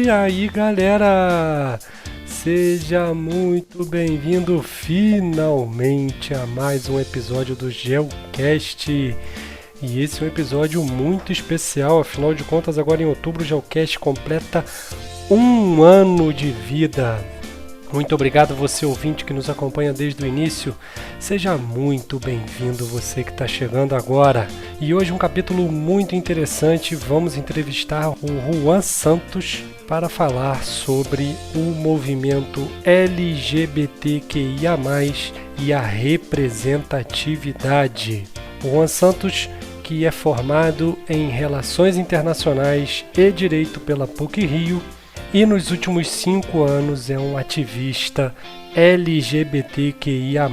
E aí, galera? Seja muito bem-vindo finalmente a mais um episódio do GeoCast. E esse é um episódio muito especial, afinal de contas, agora em outubro o GeoCast completa um ano de vida. Muito obrigado você ouvinte que nos acompanha desde o início. Seja muito bem-vindo você que está chegando agora. E hoje um capítulo muito interessante. Vamos entrevistar o Juan Santos para falar sobre o movimento LGBTQIA+, e a representatividade. O Juan Santos, que é formado em Relações Internacionais e Direito pela PUC-Rio, e nos últimos 5 anos é um ativista LGBTQIA+,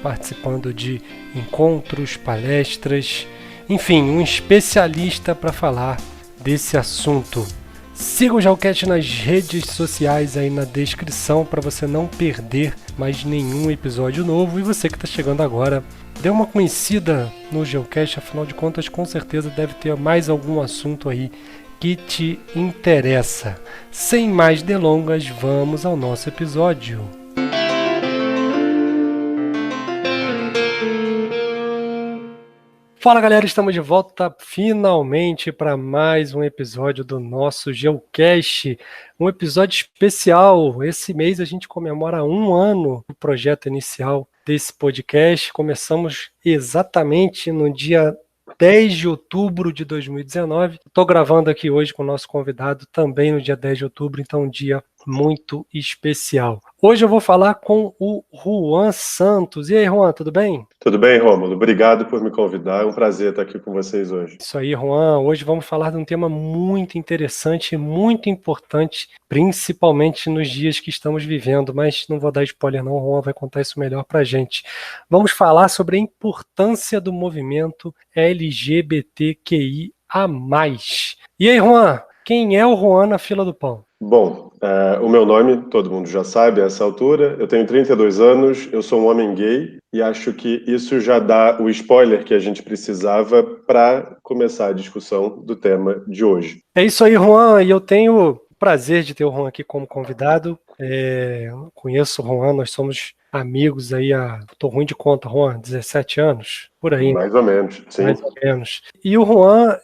participando de encontros, palestras, enfim, um especialista para falar desse assunto. Siga o GeoCast nas redes sociais aí na descrição para você não perder mais nenhum episódio novo. E você que está chegando agora, dê uma conhecida no GeoCast, afinal de contas com certeza deve ter mais algum assunto aí que te interessa. Sem mais delongas, vamos ao nosso episódio. Fala galera, estamos de volta finalmente para mais um episódio do nosso GeoCast, um episódio especial. Esse mês a gente comemora 1 ano do projeto inicial desse podcast. Começamos exatamente no dia 10 de outubro de 2019. Estou gravando aqui hoje com o nosso convidado também no dia 10 de outubro, então um dia muito especial. Hoje eu vou falar com o Juan Santos. E aí, Juan, tudo bem? Tudo bem, Rômulo? Obrigado por me convidar. É um prazer estar aqui com vocês hoje. Isso aí, Juan. Hoje vamos falar de um tema muito interessante e muito importante, principalmente nos dias que estamos vivendo, mas não vou dar spoiler não, o Juan vai contar isso melhor pra gente. Vamos falar sobre a importância do movimento LGBTQIA+. E aí, Juan, quem é o Juan na fila do pão? Bom, o meu nome, todo mundo já sabe a essa altura. Eu tenho 32 anos, eu sou um homem gay e acho que isso já dá o spoiler que a gente precisava para começar a discussão do tema de hoje. É isso aí, Juan, e eu tenho o prazer de ter o Juan aqui como convidado. Eu conheço o Juan, nós somos amigos aí há, tô ruim de conta, Juan, 17 anos, por aí. Mais ou menos, sim. Mais ou menos. E o Juan,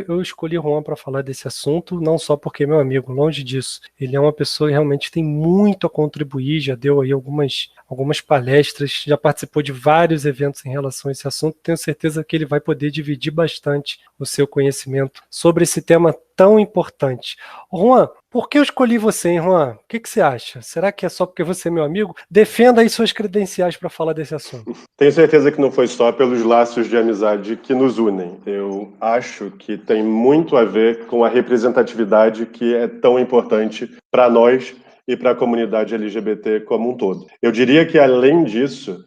eu escolhi o Juan para falar desse assunto, não só porque é meu amigo, longe disso. Ele é uma pessoa que realmente tem muito a contribuir, já deu aí algumas palestras, já participou de vários eventos em relação a esse assunto. Tenho certeza que ele vai poder dividir bastante o seu conhecimento sobre esse tema tão importante. Juan, por que eu escolhi você, hein, Juan? O que você acha? Será que é só porque você é meu amigo? Defenda aí suas credenciais para falar desse assunto. Tenho certeza que não foi só pelos laços de amizade que nos unem. Eu acho que tem muito a ver com a representatividade que é tão importante para nós e para a comunidade LGBT como um todo. Eu diria que, além disso,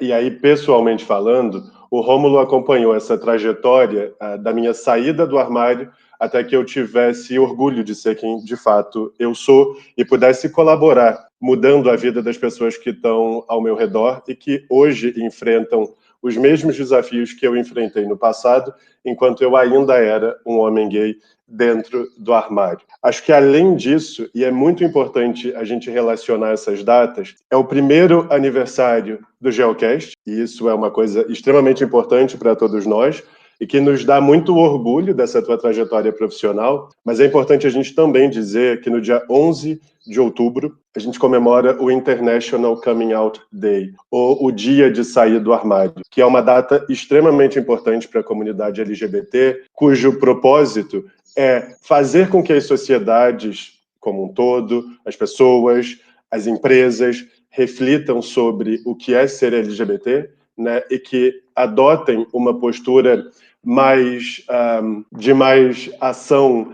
e aí pessoalmente falando, o Rômulo acompanhou essa trajetória da minha saída do armário até que eu tivesse orgulho de ser quem, de fato, eu sou e pudesse colaborar, mudando a vida das pessoas que estão ao meu redor e que hoje enfrentam os mesmos desafios que eu enfrentei no passado, enquanto eu ainda era um homem gay dentro do armário. Acho que, além disso, e é muito importante a gente relacionar essas datas, é o primeiro aniversário do GeoCast, e isso é uma coisa extremamente importante para todos nós, e que nos dá muito orgulho dessa tua trajetória profissional, mas é importante a gente também dizer que no dia 11 de outubro a gente comemora o International Coming Out Day, ou o Dia de Sair do Armário, que é uma data extremamente importante para a comunidade LGBT, cujo propósito é fazer com que as sociedades como um todo, as pessoas, as empresas, reflitam sobre o que é ser LGBT, né, e que adotem uma postura de mais ação,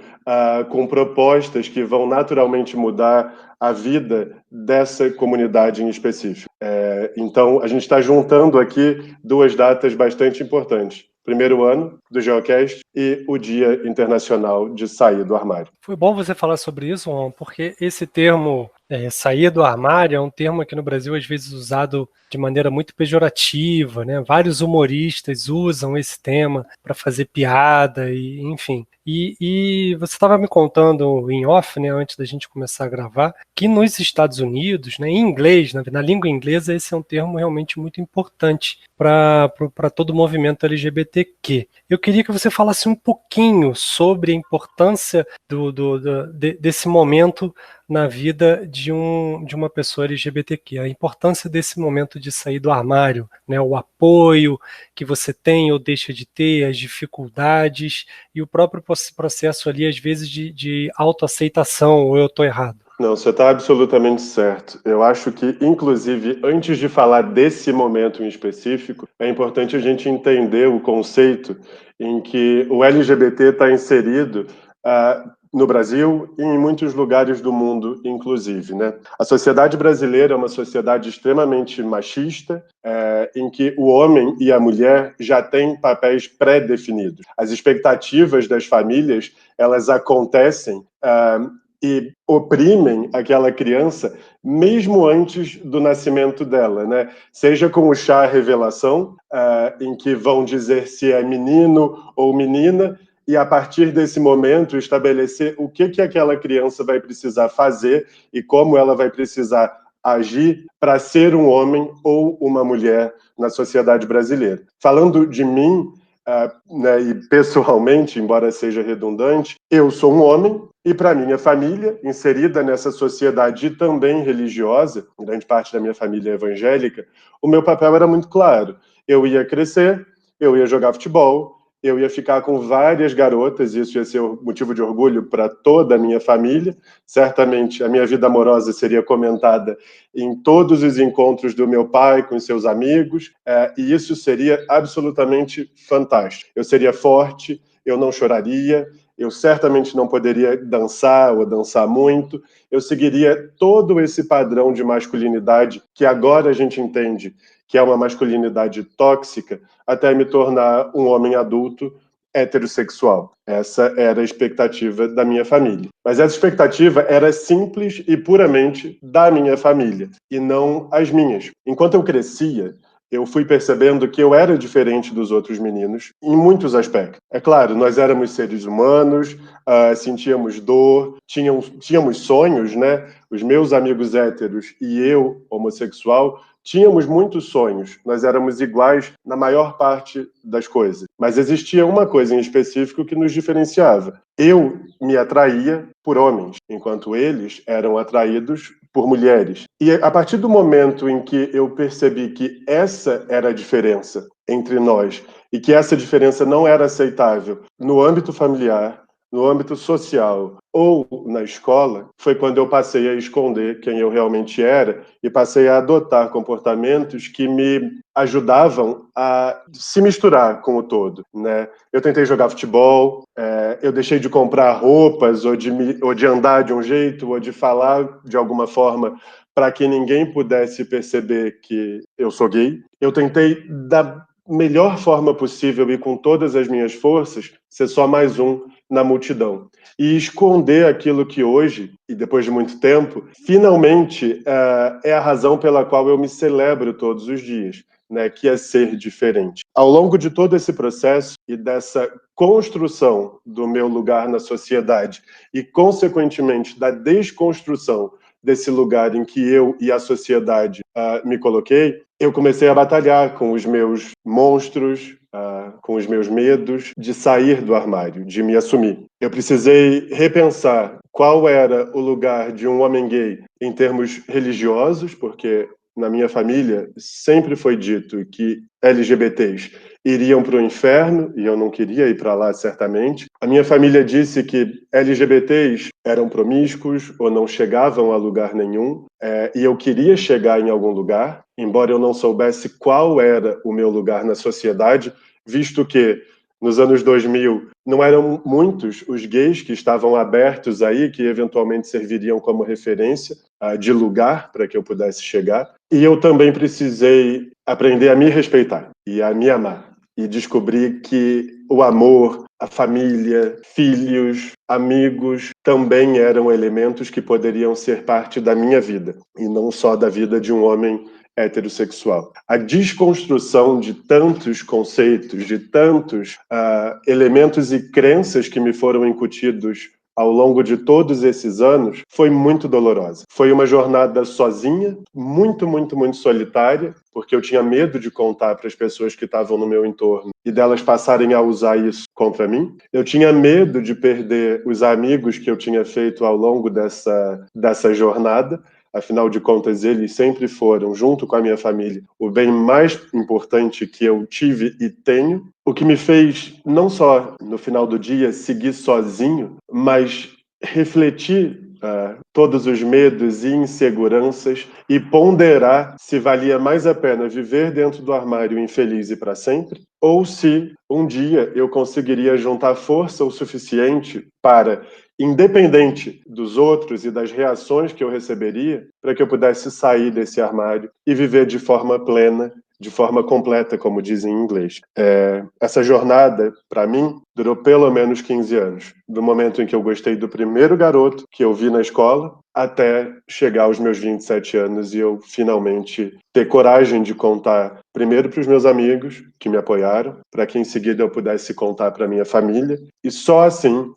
com propostas que vão naturalmente mudar a vida dessa comunidade em específico. Então, a gente está juntando aqui 2 datas bastante importantes. Primeiro ano do GeoCast e o Dia Internacional de Sair do Armário. Foi bom você falar sobre isso, Juan, porque esse termo Sair do armário é um termo aqui no Brasil às vezes usado de maneira muito pejorativa, né? Vários humoristas usam esse tema para fazer piada, e, enfim. E você estava me contando em off, né, antes da gente começar a gravar, que nos Estados Unidos, né, em inglês, na língua inglesa, esse é um termo realmente muito importante para todo o movimento LGBTQ. Eu queria que você falasse um pouquinho sobre a importância desse momento na vida de uma pessoa LGBTQ, a importância desse momento de sair do armário, né, o apoio que você tem ou deixa de ter, as dificuldades e o próprio processo ali, às vezes, de autoaceitação, ou eu estou errado? Não, você está absolutamente certo. Eu acho que, inclusive, antes de falar desse momento em específico, é importante a gente entender o conceito em que o LGBT está inserido no Brasil e em muitos lugares do mundo, inclusive, né? A sociedade brasileira é uma sociedade extremamente machista, em que o homem e a mulher já têm papéis pré-definidos. As expectativas das famílias, elas acontecem e oprimem aquela criança mesmo antes do nascimento dela, né? Seja com o chá revelação, em que vão dizer se é menino ou menina, e a partir desse momento estabelecer o que aquela criança vai precisar fazer e como ela vai precisar agir para ser um homem ou uma mulher na sociedade brasileira. Falando de mim, né, e pessoalmente, embora seja redundante, eu sou um homem e para minha família, inserida nessa sociedade também religiosa, grande parte da minha família é evangélica, o meu papel era muito claro. Eu ia crescer, eu ia jogar futebol, eu ia ficar com várias garotas, isso ia ser motivo de orgulho para toda a minha família. Certamente a minha vida amorosa seria comentada em todos os encontros do meu pai com seus amigos, e isso seria absolutamente fantástico. Eu seria forte, eu não choraria, eu certamente não poderia dançar ou dançar muito, eu seguiria todo esse padrão de masculinidade que agora a gente entende que é uma masculinidade tóxica, até me tornar um homem adulto heterossexual. Essa era a expectativa da minha família. Mas essa expectativa era simples e puramente da minha família, e não as minhas. Enquanto eu crescia, eu fui percebendo que eu era diferente dos outros meninos em muitos aspectos. É claro, nós éramos seres humanos, sentíamos dor, tínhamos sonhos, né? Os meus amigos héteros e eu, homossexual, tínhamos muitos sonhos, nós éramos iguais na maior parte das coisas. Mas existia uma coisa em específico que nos diferenciava. Eu me atraía por homens, enquanto eles eram atraídos por mulheres. E a partir do momento em que eu percebi que essa era a diferença entre nós e que essa diferença não era aceitável no âmbito familiar, no âmbito social ou na escola, foi quando eu passei a esconder quem eu realmente era e passei a adotar comportamentos que me ajudavam a se misturar com o todo, né? Eu tentei jogar futebol, eu deixei de comprar roupas ou de andar de um jeito ou de falar de alguma forma para que ninguém pudesse perceber que eu sou gay. Eu tentei da melhor forma possível e com todas as minhas forças ser só mais um na multidão. E esconder aquilo que hoje, e depois de muito tempo, finalmente é a razão pela qual eu me celebro todos os dias, né, que é ser diferente. Ao longo de todo esse processo e dessa construção do meu lugar na sociedade e, consequentemente, da desconstrução desse lugar em que eu e a sociedade me coloquei, eu comecei a batalhar com os meus monstros, com os meus medos de sair do armário, de me assumir. Eu precisei repensar qual era o lugar de um homem gay em termos religiosos, porque na minha família sempre foi dito que LGBTs iriam para o inferno, e eu não queria ir para lá, certamente. A minha família disse que LGBTs eram promíscuos ou não chegavam a lugar nenhum, e eu queria chegar em algum lugar, embora eu não soubesse qual era o meu lugar na sociedade, visto que nos anos 2000 não eram muitos os gays que estavam abertos aí, que eventualmente serviriam como referência de lugar para que eu pudesse chegar. E eu também precisei aprender a me respeitar e a me amar. E descobrir que o amor, a família, filhos, amigos também eram elementos que poderiam ser parte da minha vida, e não só da vida de um homem heterossexual. A desconstrução de tantos conceitos, de tantos elementos e crenças que me foram incutidos ao longo de todos esses anos foi muito dolorosa. Foi uma jornada sozinha, muito, muito, muito solitária, porque eu tinha medo de contar para as pessoas que estavam no meu entorno e delas passarem a usar isso contra mim. Eu tinha medo de perder os amigos que eu tinha feito ao longo dessa jornada. Afinal de contas, eles sempre foram, junto com a minha família, o bem mais importante que eu tive e tenho. O que me fez, não só no final do dia, seguir sozinho, mas refletir todos os medos e inseguranças e ponderar se valia mais a pena viver dentro do armário infeliz e para sempre, ou se um dia eu conseguiria juntar força o suficiente para, independente dos outros e das reações que eu receberia, para que eu pudesse sair desse armário e viver de forma plena, de forma completa, como dizem em inglês. Essa jornada, para mim, durou pelo menos 15 anos. Do momento em que eu gostei do primeiro garoto que eu vi na escola, até chegar aos meus 27 anos e eu finalmente ter coragem de contar primeiro para os meus amigos, que me apoiaram, para que em seguida eu pudesse contar para minha família, e só assim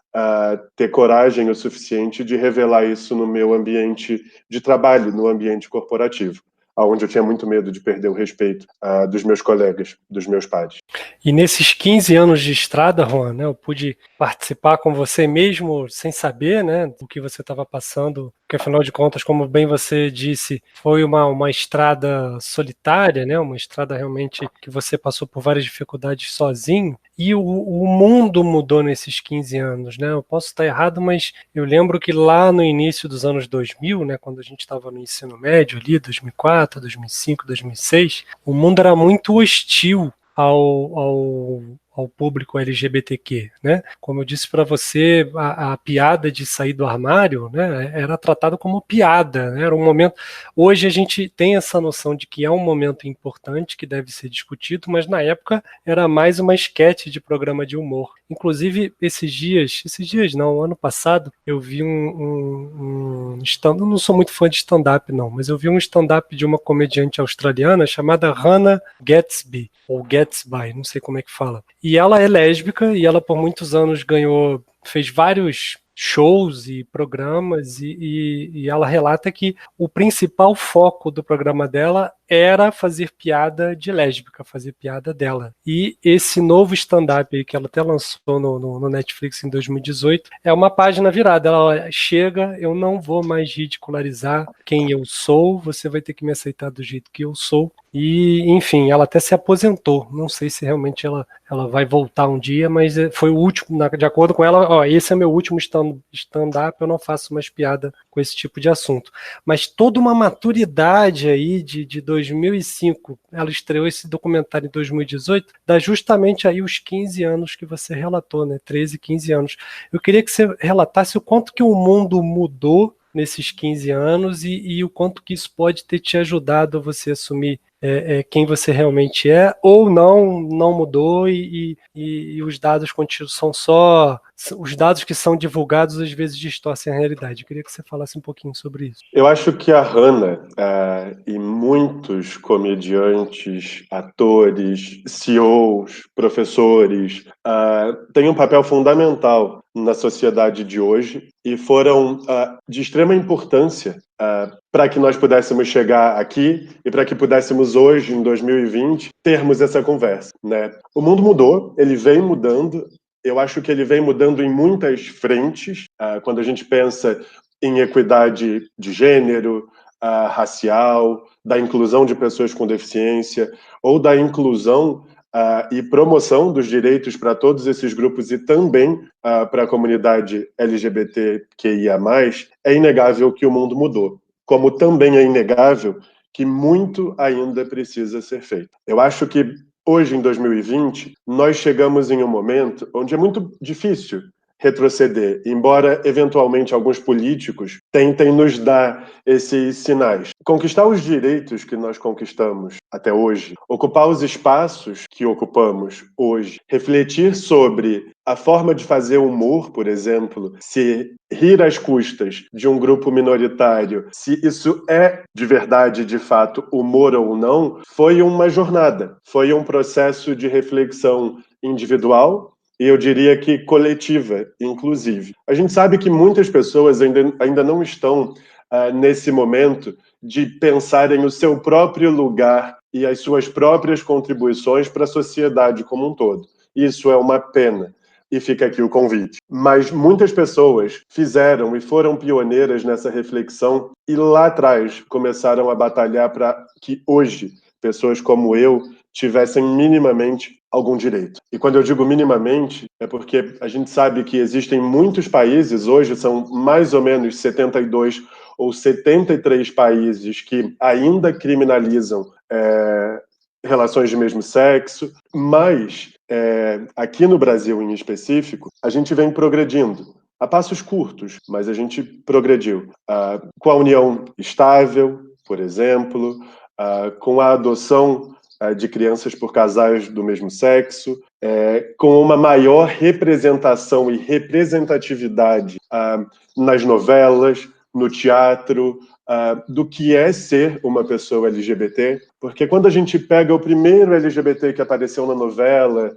ter coragem o suficiente de revelar isso no meu ambiente de trabalho, no ambiente corporativo, onde eu tinha muito medo de perder o respeito dos meus colegas, dos meus pares. E nesses 15 anos de estrada, Juan, né, eu pude participar com você mesmo sem saber, né, do que você estava passando, porque afinal de contas, como bem você disse, foi uma estrada solitária, né, uma estrada realmente que você passou por várias dificuldades sozinho, e o mundo mudou nesses 15 anos, né? Eu posso estar errado, mas eu lembro que lá no início dos anos 2000, né, quando a gente estava no ensino médio ali, 2004, 2005, 2006, o mundo era muito hostil ao público LGBTQ, né? Como eu disse para você, a piada de sair do armário, né, era tratado como piada, né? Era um momento. Hoje a gente tem essa noção de que é um momento importante que deve ser discutido, mas na época era mais uma esquete de programa de humor. Inclusive esses dias não, ano passado eu vi um stand. Eu não sou muito fã de stand-up não, mas eu vi um stand-up de uma comediante australiana chamada Hannah Gadsby, ou Gatsby, não sei como é que fala. E ela é lésbica e ela por muitos anos fez vários shows e programas e ela relata que o principal foco do programa dela era fazer piada de lésbica, fazer piada dela. E esse novo stand-up que ela até lançou no Netflix em 2018 é uma página virada. Ela chega, eu não vou mais ridicularizar quem eu sou, você vai ter que me aceitar do jeito que eu sou. E, enfim, ela até se aposentou. Não sei se realmente ela vai voltar um dia, mas foi o último, de acordo com ela, ó, esse é meu último stand-up, eu não faço mais piada com esse tipo de assunto. Mas toda uma maturidade aí de 2005, ela estreou esse documentário em 2018, dá justamente aí os 15 anos que você relatou, né? 13, 15 anos. Eu queria que você relatasse o quanto que o mundo mudou nesses 15 anos e o quanto que isso pode ter te ajudado a você assumir quem você realmente é, ou não mudou e os dados são só os dados que são divulgados às vezes distorcem a realidade. Eu queria que você falasse um pouquinho sobre isso. Eu acho que a Hannah e muitos comediantes, atores, CEOs, professores têm um papel fundamental na sociedade de hoje e foram de extrema importância para que nós pudéssemos chegar aqui e para que pudéssemos hoje, em 2020, termos essa conversa, né? O mundo mudou, ele vem mudando. Eu acho que ele vem mudando em muitas frentes. Quando a gente pensa em equidade de gênero, racial, da inclusão de pessoas com deficiência, ou da inclusão e promoção dos direitos para todos esses grupos e também para a comunidade LGBTQIA+, é inegável que o mundo mudou. Como também é inegável que muito ainda precisa ser feito. Eu acho que hoje, em 2020, nós chegamos em um momento onde é muito difícil retroceder, embora eventualmente alguns políticos tentem nos dar esses sinais. Conquistar os direitos que nós conquistamos até hoje, ocupar os espaços que ocupamos hoje, refletir sobre a forma de fazer humor, por exemplo, se rir às custas de um grupo minoritário, se isso é de verdade, de fato, humor ou não, foi uma jornada, foi um processo de reflexão individual e eu diria que coletiva, inclusive. A gente sabe que muitas pessoas ainda não estão nesse momento de pensarem o seu próprio lugar e as suas próprias contribuições para a sociedade como um todo. Isso é uma pena. E fica aqui o convite. Mas muitas pessoas fizeram e foram pioneiras nessa reflexão e lá atrás começaram a batalhar para que hoje pessoas como eu tivessem minimamente algum direito. E quando eu digo minimamente, é porque a gente sabe que existem muitos países, hoje são mais ou menos 72 ou 73 países que ainda criminalizam relações de mesmo sexo, mas aqui no Brasil em específico, a gente vem progredindo. A passos curtos, mas a gente progrediu. Com a união estável, por exemplo, com a adoção de crianças por casais do mesmo sexo, com uma maior representação e representatividade nas novelas, no teatro, do que é ser uma pessoa LGBT, porque quando a gente pega o primeiro LGBT que apareceu na novela,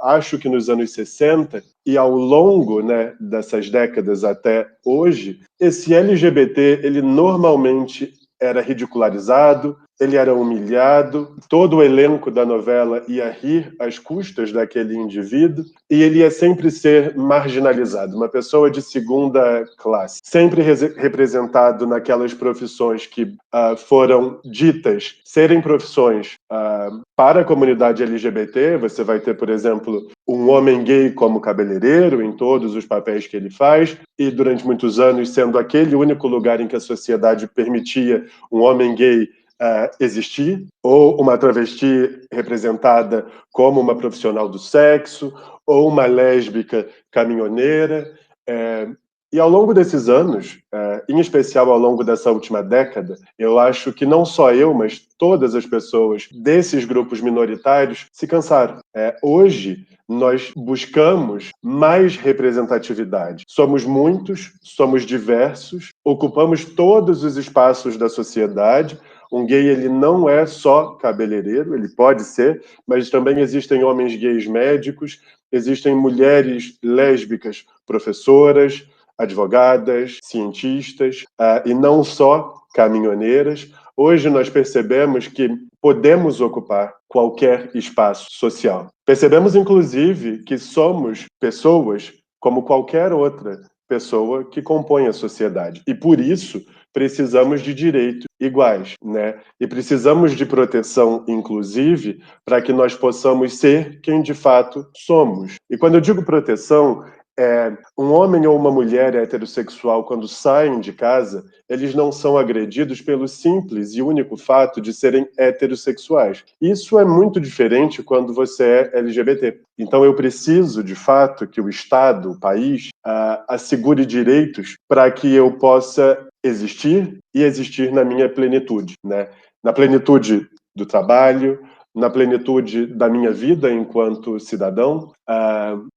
acho que nos anos 60, e ao longo, né, dessas décadas até hoje, esse LGBT, ele normalmente era ridicularizado, ele era humilhado, todo o elenco da novela ia rir às custas daquele indivíduo e ele ia sempre ser marginalizado, uma pessoa de segunda classe, sempre representado naquelas profissões que foram ditas serem profissões para a comunidade LGBT. Você vai ter, por exemplo, um homem gay como cabeleireiro em todos os papéis que ele faz e durante muitos anos sendo aquele único lugar em que a sociedade permitia um homem gay existir, ou uma travesti representada como uma profissional do sexo, ou uma lésbica caminhoneira. E ao longo desses anos, em especial ao longo dessa última década, eu acho que não só eu, mas todas as pessoas desses grupos minoritários se cansaram. Hoje, nós buscamos mais representatividade. Somos muitos, somos diversos, ocupamos todos os espaços da sociedade. Um gay, ele não é só cabeleireiro, ele pode ser, mas também existem homens gays médicos, existem mulheres lésbicas professoras, advogadas, cientistas, e não só caminhoneiras. Hoje nós percebemos que podemos ocupar qualquer espaço social. Percebemos, inclusive, que somos pessoas como qualquer outra pessoa que compõe a sociedade. E por isso precisamos de direitos iguais, né? E precisamos de proteção, inclusive, para que nós possamos ser quem de fato somos. E quando eu digo proteção, um homem ou uma mulher heterossexual, quando saem de casa, eles não são agredidos pelo simples e único fato de serem heterossexuais. Isso é muito diferente quando você é LGBT. Então eu preciso, de fato, que o Estado, o país, assegure direitos para que eu possa existir e existir na minha plenitude, né? Na plenitude do trabalho, na plenitude da minha vida enquanto cidadão,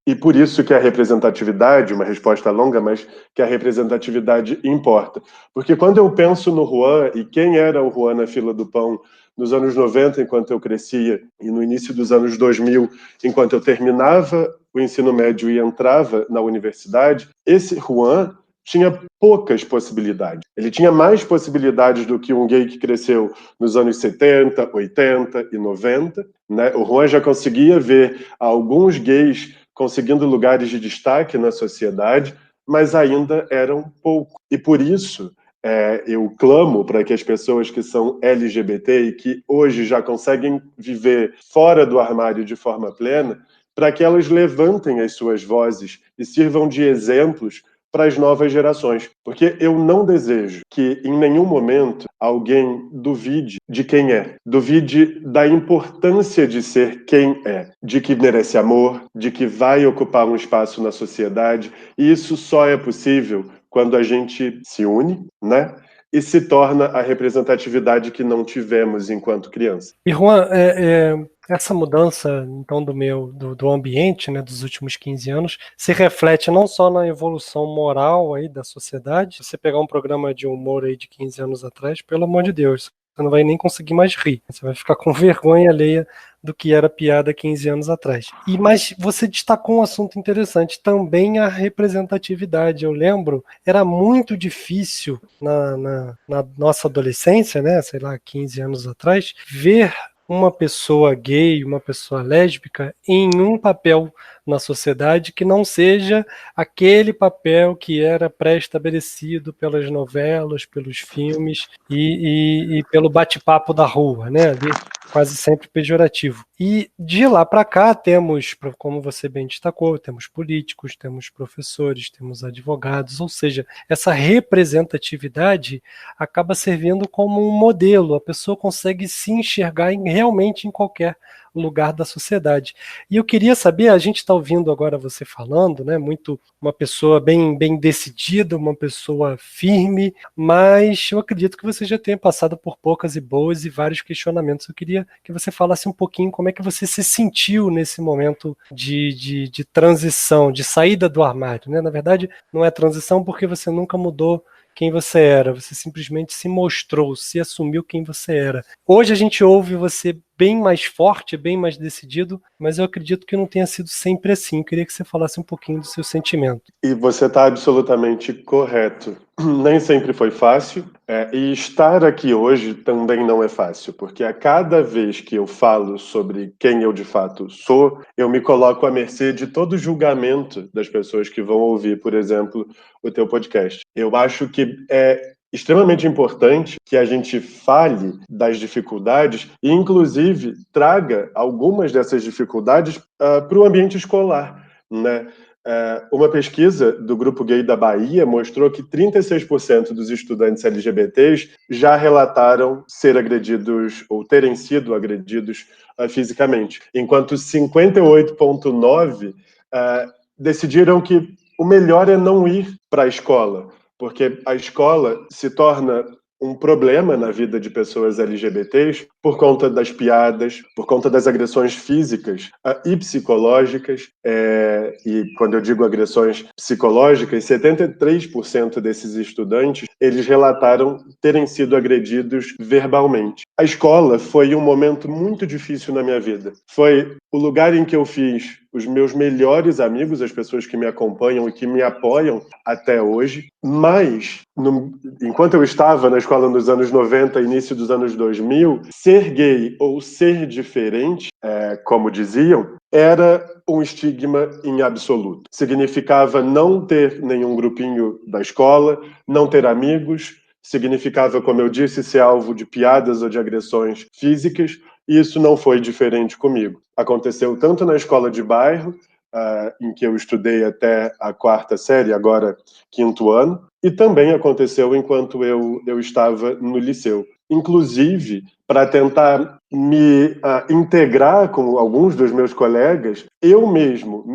e por isso que a representatividade, uma resposta longa, mas que a representatividade importa. Porque quando eu penso no Juan, e quem era o Juan na fila do pão nos anos 90, enquanto eu crescia, e no início dos anos 2000, enquanto eu terminava o ensino médio e entrava na universidade, esse Juan tinha poucas possibilidades. Ele tinha mais possibilidades do que um gay que cresceu nos anos 70, 80 e 90. Né? O Juan já conseguia ver alguns gays conseguindo lugares de destaque na sociedade, mas ainda eram poucos. E por isso, eu clamo para que as pessoas que são LGBT e que hoje já conseguem viver fora do armário de forma plena, para que elas levantem as suas vozes e sirvam de exemplos para as novas gerações. Porque eu não desejo que, em nenhum momento, alguém duvide de quem é, duvide da importância de ser quem é, de que merece amor, de que vai ocupar um espaço na sociedade, e isso só é possível quando a gente se une, né? E se torna a representatividade que não tivemos enquanto criança. E Juan, essa mudança então do ambiente, né, dos últimos 15 anos, se reflete não só na evolução moral aí da sociedade. Se você pegar um programa de humor aí de 15 anos atrás, pelo amor de Deus, você não vai nem conseguir mais rir. Você vai ficar com vergonha alheia do que era piada 15 anos atrás. Mas você destacou um assunto interessante, também a representatividade. Eu lembro, era muito difícil na nossa adolescência, né, sei lá, 15 anos atrás, ver uma pessoa gay, uma pessoa lésbica em um papel na sociedade que não seja aquele papel que era pré-estabelecido pelas novelas, pelos filmes e pelo bate-papo da rua, né? Ali, quase sempre pejorativo. E de lá para cá temos, como você bem destacou, temos políticos, temos professores, temos advogados, ou seja, essa representatividade acaba servindo como um modelo, a pessoa consegue se enxergar realmente em qualquer lugar da sociedade. E eu queria saber, a gente está ouvindo agora você falando, né, muito uma pessoa bem decidida, uma pessoa firme, mas eu acredito que você já tenha passado por poucas e boas e vários questionamentos. Eu queria que você falasse um pouquinho como é que você se sentiu nesse momento de transição, de saída do armário, né? Na verdade, não é transição porque você nunca mudou quem você era, você simplesmente se mostrou, se assumiu quem você era. Hoje a gente ouve você bem mais forte, bem mais decidido, mas eu acredito que não tenha sido sempre assim. Eu queria que você falasse um pouquinho do seu sentimento. E você está absolutamente correto. Nem sempre foi fácil, e estar aqui hoje também não é fácil, porque a cada vez que eu falo sobre quem eu de fato sou, eu me coloco à mercê de todo julgamento das pessoas que vão ouvir, por exemplo, o teu podcast. Eu acho que é extremamente importante que a gente fale das dificuldades e, inclusive, traga algumas dessas dificuldades para o ambiente escolar, né? Uma pesquisa do Grupo Gay da Bahia mostrou que 36% dos estudantes LGBTs já relataram ser agredidos ou terem sido agredidos fisicamente, enquanto 58,9% decidiram que o melhor é não ir para a escola, porque a escola se torna um problema na vida de pessoas LGBTs por conta das piadas, por conta das agressões físicas e psicológicas. E quando eu digo agressões psicológicas, 73% desses estudantes, eles relataram terem sido agredidos verbalmente. A escola foi um momento muito difícil na minha vida. Foi o lugar em que eu fiz os meus melhores amigos, as pessoas que me acompanham e que me apoiam até hoje, mas enquanto eu estava na escola nos anos 90, início dos anos 2000, ser gay ou ser diferente, como diziam, era um estigma em absoluto. Significava não ter nenhum grupinho da escola, não ter amigos, significava, como eu disse, ser alvo de piadas ou de agressões físicas, e isso não foi diferente comigo. Aconteceu tanto na escola de bairro, em que eu estudei até a 4ª série, agora 5º ano, e também aconteceu enquanto eu estava no liceu. Inclusive, para tentar me integrar com alguns dos meus colegas, eu mesmo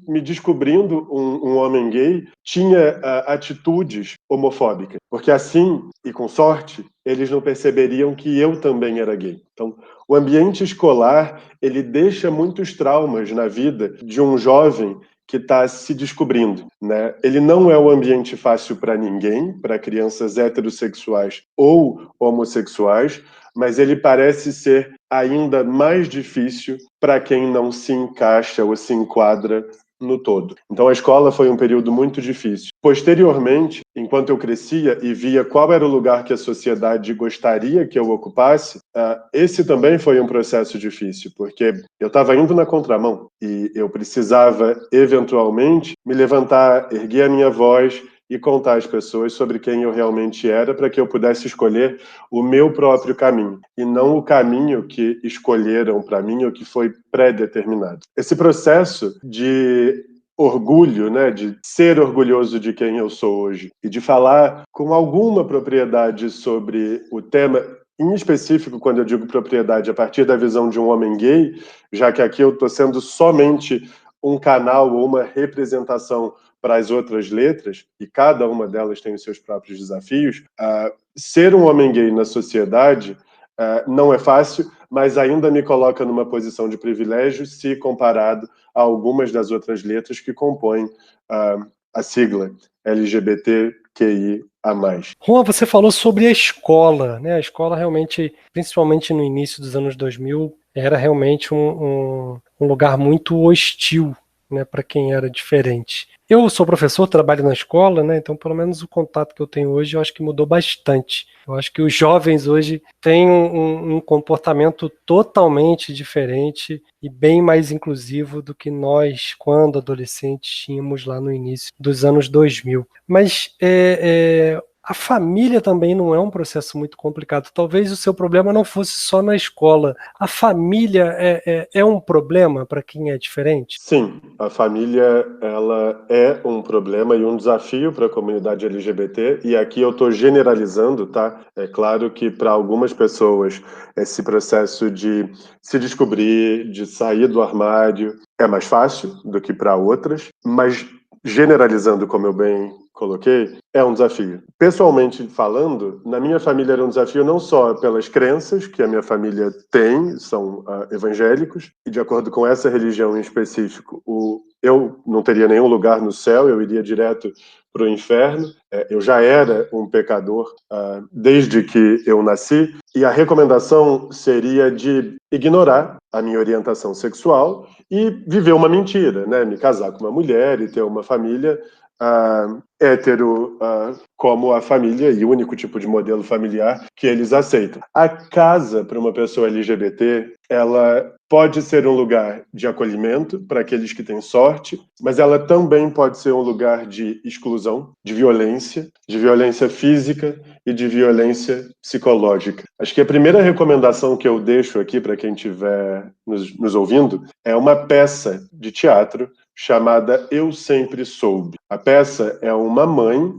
me descobrindo um homem gay, tinha atitudes homofóbicas, porque assim, e com sorte, eles não perceberiam que eu também era gay. Então, o ambiente escolar, ele deixa muitos traumas na vida de um jovem que está se descobrindo, né? Ele não é um ambiente fácil para ninguém, para crianças heterossexuais ou homossexuais, mas ele parece ser ainda mais difícil para quem não se encaixa ou se enquadra no todo. Então a escola foi um período muito difícil. Posteriormente, enquanto eu crescia e via qual era o lugar que a sociedade gostaria que eu ocupasse, esse também foi um processo difícil, porque eu estava indo na contramão e eu precisava, eventualmente, me levantar, erguer a minha voz e contar às pessoas sobre quem eu realmente era para que eu pudesse escolher o meu próprio caminho e não o caminho que escolheram para mim ou que foi pré-determinado. Esse processo de orgulho, né, de ser orgulhoso de quem eu sou hoje e de falar com alguma propriedade sobre o tema, em específico, quando eu digo propriedade, a partir da visão de um homem gay, já que aqui eu estou sendo somente um canal ou uma representação para as outras letras, e cada uma delas tem os seus próprios desafios, ser um homem gay na sociedade não é fácil, mas ainda me coloca numa posição de privilégio se comparado a algumas das outras letras que compõem a sigla LGBTQIA+. Juan, você falou sobre a escola, né? A escola realmente, principalmente no início dos anos 2000, era realmente um lugar muito hostil, né, para quem era diferente. Eu sou professor, trabalho na escola, né? Então, pelo menos o contato que eu tenho hoje, eu acho que mudou bastante. Eu acho que os jovens hoje têm um comportamento totalmente diferente e bem mais inclusivo do que nós, quando adolescentes, tínhamos lá no início dos anos 2000. Mas a família também não é um processo muito complicado. Talvez o seu problema não fosse só na escola. A família é um problema para quem é diferente? Sim, a família ela é um problema e um desafio para a comunidade LGBT, e aqui eu estou generalizando, tá? É claro que para algumas pessoas esse processo de se descobrir, de sair do armário, é mais fácil do que para outras, mas generalizando, como eu bem coloquei, é um desafio. Pessoalmente falando, na minha família era um desafio não só pelas crenças que a minha família tem, são evangélicos, e de acordo com essa religião em específico, eu não teria nenhum lugar no céu, eu iria direto para o inferno. Eu já era um pecador desde que eu nasci, e a recomendação seria de ignorar a minha orientação sexual e viver uma mentira, né? Me casar com uma mulher e ter uma família hétero, como a família e o único tipo de modelo familiar que eles aceitam. A casa para uma pessoa LGBT, ela pode ser um lugar de acolhimento para aqueles que têm sorte, mas ela também pode ser um lugar de exclusão, de violência física e de violência psicológica. Acho que a primeira recomendação que eu deixo aqui para quem estiver nos ouvindo é uma peça de teatro chamada Eu Sempre Soube. A peça é uma mãe,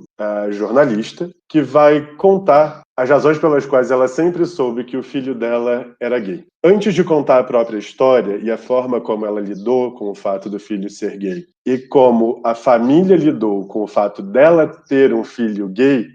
jornalista, que vai contar as razões pelas quais ela sempre soube que o filho dela era gay. Antes de contar a própria história e a forma como ela lidou com o fato do filho ser gay e como a família lidou com o fato dela ter um filho gay,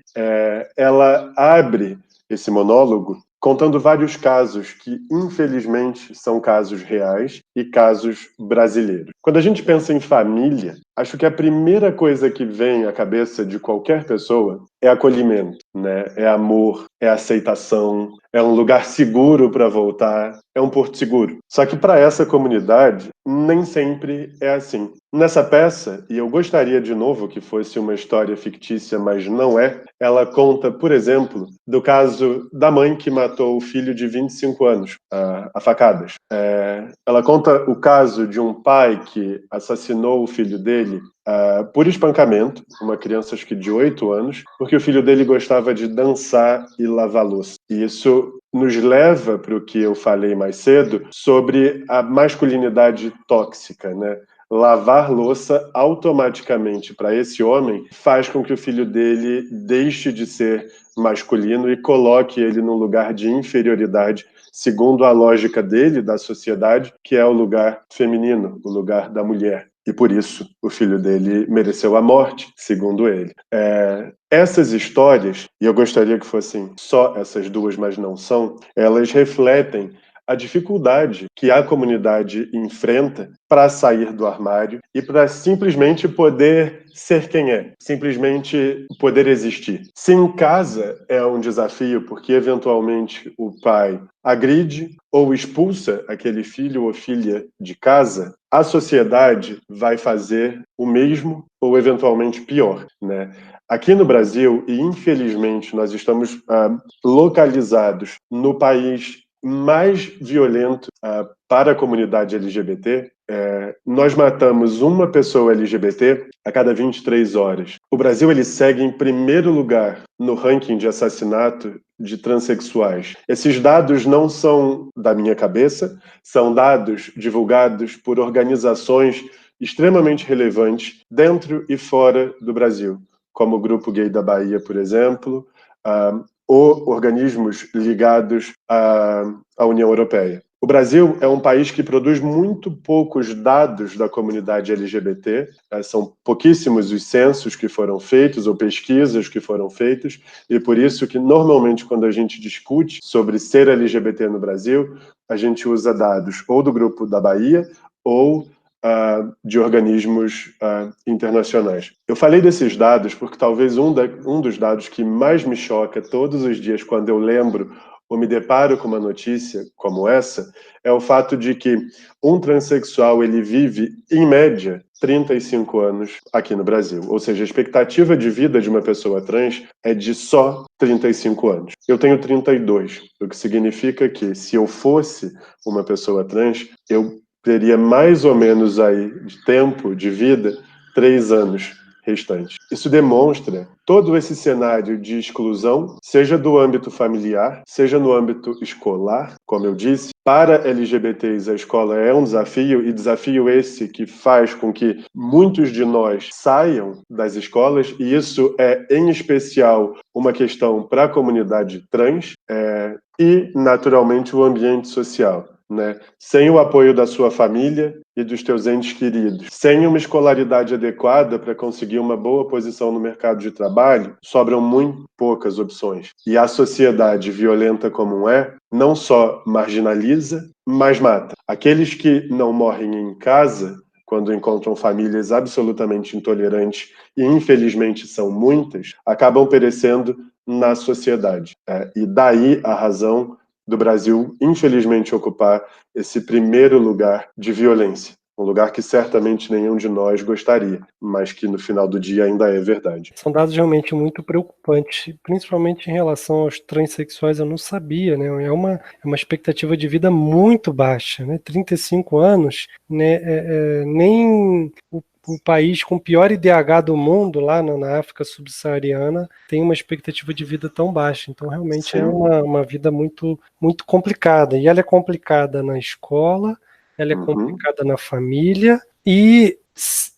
ela abre esse monólogo contando vários casos que, infelizmente, são casos reais e casos brasileiros. Quando a gente pensa em família, acho que a primeira coisa que vem à cabeça de qualquer pessoa é acolhimento, né? É amor, é aceitação, é um lugar seguro para voltar, é um porto seguro. Só que para essa comunidade, nem sempre é assim. Nessa peça, e eu gostaria de novo que fosse uma história fictícia, mas não é, ela conta, por exemplo, do caso da mãe que matou o filho de 25 anos, a facadas. Ela conta o caso de um pai que assassinou o filho dele por espancamento, uma criança acho que de 8 anos, porque o filho dele gostava de dançar e lavar louça. E isso nos leva para o que eu falei mais cedo sobre a masculinidade tóxica, né? Lavar louça automaticamente para esse homem faz com que o filho dele deixe de ser masculino e coloque ele num lugar de inferioridade, segundo a lógica dele, da sociedade, que é o lugar feminino, o lugar da mulher. E por isso o filho dele mereceu a morte, segundo ele. Essas histórias, e eu gostaria que fossem só essas duas, mas não são, elas refletem a dificuldade que a comunidade enfrenta para sair do armário e para simplesmente poder ser quem é, simplesmente poder existir. Se em casa é um desafio porque eventualmente o pai agride ou expulsa aquele filho ou filha de casa, a sociedade vai fazer o mesmo ou eventualmente pior, né? Aqui no Brasil, e infelizmente nós estamos localizados no país mais violento para a comunidade LGBT, nós matamos uma pessoa LGBT a cada 23 horas. O Brasil ele segue em primeiro lugar no ranking de assassinato de transexuais. Esses dados não são da minha cabeça, são dados divulgados por organizações extremamente relevantes dentro e fora do Brasil, como o Grupo Gay da Bahia, por exemplo, ou organismos ligados à União Europeia. O Brasil é um país que produz muito poucos dados da comunidade LGBT, são pouquíssimos os censos que foram feitos ou pesquisas que foram feitas, e por isso que normalmente quando a gente discute sobre ser LGBT no Brasil, a gente usa dados ou do Grupo da Bahia ou de organismos internacionais. Eu falei desses dados porque talvez um dos dados que mais me choca todos os dias quando eu lembro ou me deparo com uma notícia como essa, é o fato de que um transexual ele vive, em média, 35 anos aqui no Brasil. Ou seja, a expectativa de vida de uma pessoa trans é de só 35 anos. Eu tenho 32, o que significa que se eu fosse uma pessoa trans, eu teria mais ou menos aí de tempo de vida 3 anos restantes. Isso demonstra todo esse cenário de exclusão, seja do âmbito familiar, seja no âmbito escolar, como eu disse. Para LGBTs, a escola é um desafio, e desafio esse que faz com que muitos de nós saiam das escolas, e isso é, em especial, uma questão para a comunidade trans, e, naturalmente, o ambiente social. Né? Sem o apoio da sua família e dos teus entes queridos, sem uma escolaridade adequada para conseguir uma boa posição no mercado de trabalho, sobram muito poucas opções. E a sociedade violenta como é, não só marginaliza, mas mata. Aqueles que não morrem em casa, quando encontram famílias absolutamente intolerantes, e infelizmente são muitas, acabam perecendo na sociedade. E daí a razão do Brasil, infelizmente, ocupar esse primeiro lugar de violência. Um lugar que certamente nenhum de nós gostaria, mas que no final do dia ainda é verdade. São dados realmente muito preocupantes, principalmente em relação aos transexuais. Eu não sabia, né? É uma expectativa de vida muito baixa, né? 35 anos, né? Nem o país com o pior IDH do mundo, lá na África subsaariana, tem uma expectativa de vida tão baixa. Então, realmente Sim. É uma vida muito, muito complicada. E ela é complicada na escola, ela é complicada na família e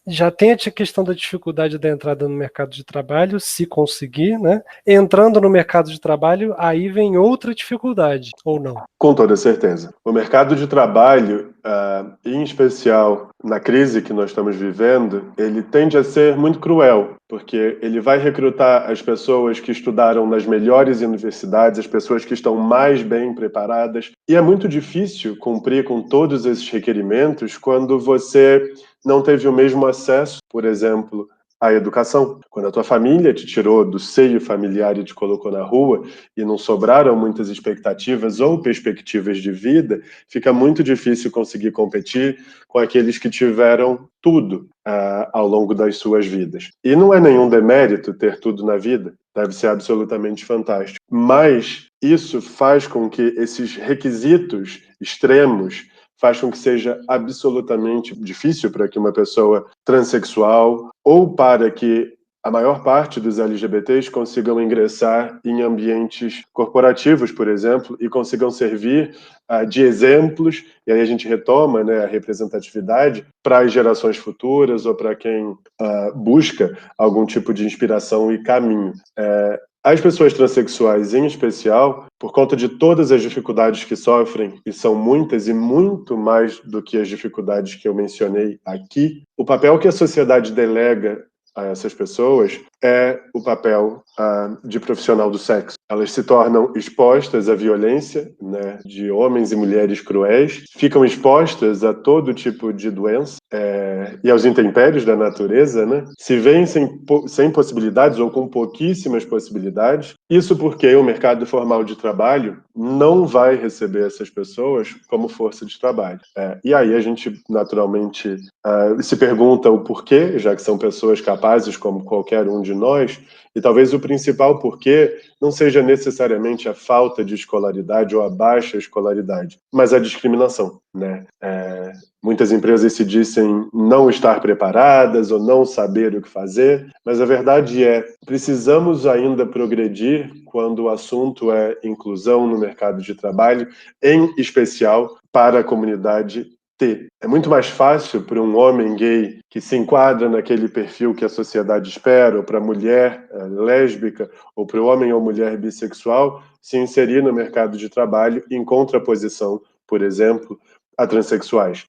já tem a questão da dificuldade da entrada no mercado de trabalho, se conseguir, né? Entrando no mercado de trabalho, aí vem outra dificuldade, ou não? Com toda certeza. O mercado de trabalho, em especial na crise que nós estamos vivendo, ele tende a ser muito cruel, porque ele vai recrutar as pessoas que estudaram nas melhores universidades, as pessoas que estão mais bem preparadas, e é muito difícil cumprir com todos esses requerimentos quando você não teve o mesmo acesso, por exemplo, à educação. Quando a tua família te tirou do seio familiar e te colocou na rua e não sobraram muitas expectativas ou perspectivas de vida, fica muito difícil conseguir competir com aqueles que tiveram tudo ao longo das suas vidas. E não é nenhum demérito ter tudo na vida, deve ser absolutamente fantástico. Mas isso faz com que esses requisitos extremos faz com que seja absolutamente difícil para que uma pessoa transexual ou para que a maior parte dos LGBTs consigam ingressar em ambientes corporativos, por exemplo, e consigam servir de exemplos, e aí a gente retoma, né, a representatividade para as gerações futuras ou para quem busca algum tipo de inspiração e caminho. As pessoas transexuais, em especial, por conta de todas as dificuldades que sofrem, e são muitas e muito mais do que as dificuldades que eu mencionei aqui, o papel que a sociedade delega a essas pessoas é o papel de profissional do sexo. Elas se tornam expostas à violência, né, de homens e mulheres cruéis, ficam expostas a todo tipo de doença e aos intempéries da natureza, né? Se veem sem possibilidades ou com pouquíssimas possibilidades. Isso porque o mercado formal de trabalho não vai receber essas pessoas como força de trabalho. E aí a gente, naturalmente, se pergunta o porquê, já que são pessoas capazes como qualquer um de nós, e talvez o principal porquê não seja necessariamente a falta de escolaridade ou a baixa escolaridade, mas a discriminação, né? Muitas empresas se dizem não estar preparadas ou não saber o que fazer, mas a verdade é, precisamos ainda progredir quando o assunto é inclusão no mercado de trabalho, em especial para a comunidade ter. É muito mais fácil para um homem gay que se enquadra naquele perfil que a sociedade espera, ou para a mulher lésbica, ou para o homem ou mulher bissexual, se inserir no mercado de trabalho em contraposição, por exemplo, a transexuais.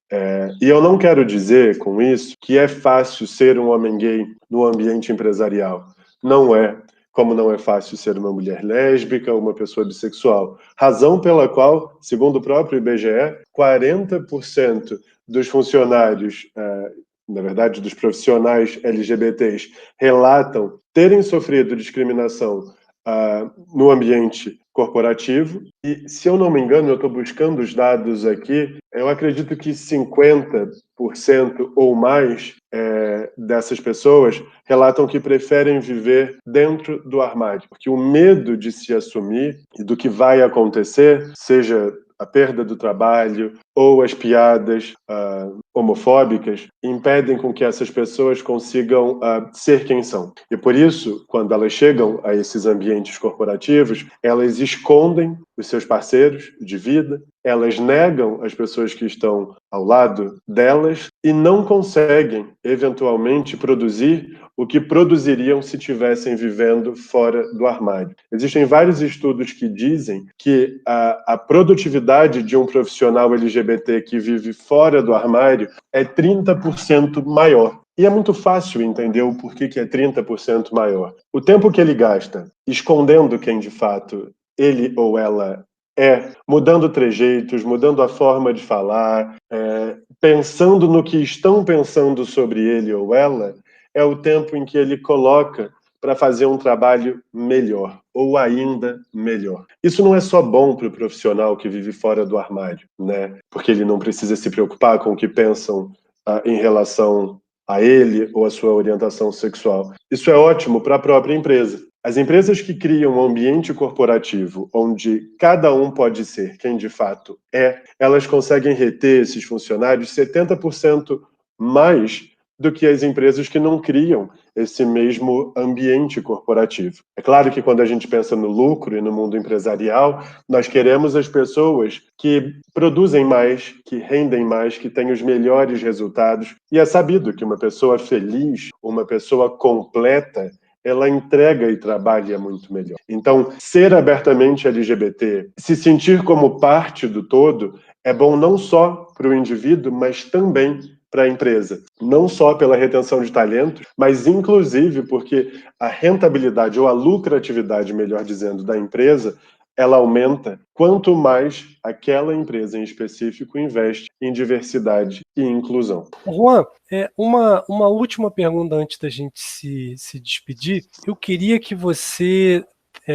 E eu não quero dizer com isso que é fácil ser um homem gay no ambiente empresarial. Não é. Como não é fácil ser uma mulher lésbica ou uma pessoa bissexual. Razão pela qual, segundo o próprio IBGE, 40% dos funcionários, na verdade, dos profissionais LGBTs, relatam terem sofrido discriminação no ambiente corporativo. E, se eu não me engano, eu estou buscando os dados aqui, eu acredito que 50% ou mais dessas pessoas relatam que preferem viver dentro do armário, porque o medo de se assumir e do que vai acontecer, seja a perda do trabalho ou as piadas homofóbicas, impedem com que essas pessoas consigam ser quem são. E por isso, quando elas chegam a esses ambientes corporativos, elas escondem os seus parceiros de vida, elas negam as pessoas que estão ao lado delas e não conseguem, eventualmente, produzir o que produziriam se estivessem vivendo fora do armário. Existem vários estudos que dizem que a produtividade de um profissional LGBT que vive fora do armário é 30% maior. E é muito fácil entender o porquê que é 30% maior. O tempo que ele gasta escondendo quem de fato ele ou ela mudando trejeitos, mudando a forma de falar, pensando no que estão pensando sobre ele ou ela, é o tempo em que ele coloca para fazer um trabalho melhor, ou ainda melhor. Isso não é só bom para o profissional que vive fora do armário, né? Porque ele não precisa se preocupar com o que pensam em relação a ele ou a sua orientação sexual. Isso é ótimo para a própria empresa. As empresas que criam um ambiente corporativo onde cada um pode ser quem de fato elas conseguem reter esses funcionários 70% mais do que as empresas que não criam esse mesmo ambiente corporativo. É claro que quando a gente pensa no lucro e no mundo empresarial, nós queremos as pessoas que produzem mais, que rendem mais, que têm os melhores resultados. E é sabido que uma pessoa feliz, uma pessoa completa, ela entrega e trabalha muito melhor. Então, ser abertamente LGBT, se sentir como parte do todo, é bom não só para o indivíduo, mas também para a empresa. Não só pela retenção de talentos, mas inclusive porque a rentabilidade ou a lucratividade, melhor dizendo, da empresa, ela aumenta quanto mais aquela empresa em específico investe em diversidade e inclusão. Juan, uma última pergunta antes da gente se despedir. Eu queria que você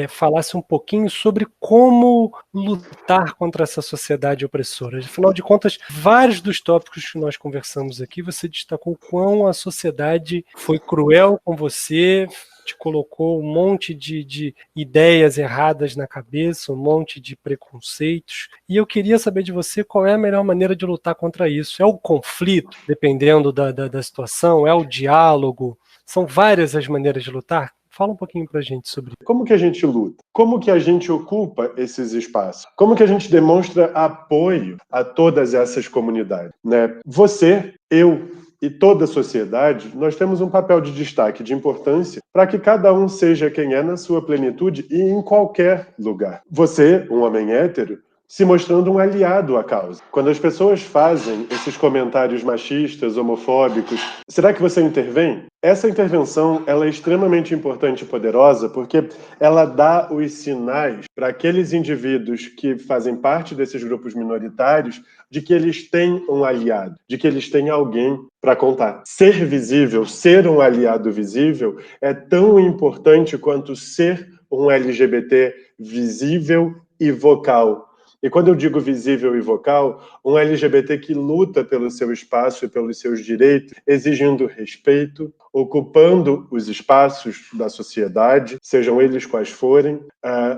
falasse um pouquinho sobre como lutar contra essa sociedade opressora. Afinal de contas, vários dos tópicos que nós conversamos aqui, você destacou o quão a sociedade foi cruel com você, te colocou um monte de ideias erradas na cabeça, um monte de preconceitos. E eu queria saber de você qual é a melhor maneira de lutar contra isso. É o conflito, dependendo da situação? É o diálogo? São várias as maneiras de lutar? Fala um pouquinho pra gente sobre isso. Como que a gente luta? Como que a gente ocupa esses espaços? Como que a gente demonstra apoio a todas essas comunidades, né? Você, eu e toda a sociedade, nós temos um papel de destaque, de importância, para que cada um seja quem é na sua plenitude e em qualquer lugar. Você, um homem hétero, se mostrando um aliado à causa. Quando as pessoas fazem esses comentários machistas, homofóbicos, será que você intervém? Essa intervenção ela é extremamente importante e poderosa porque ela dá os sinais para aqueles indivíduos que fazem parte desses grupos minoritários de que eles têm um aliado, de que eles têm alguém para contar. Ser visível, ser um aliado visível é tão importante quanto ser um LGBT visível e vocal. E quando eu digo visível e vocal, um LGBT que luta pelo seu espaço e pelos seus direitos, exigindo respeito, ocupando os espaços da sociedade, sejam eles quais forem,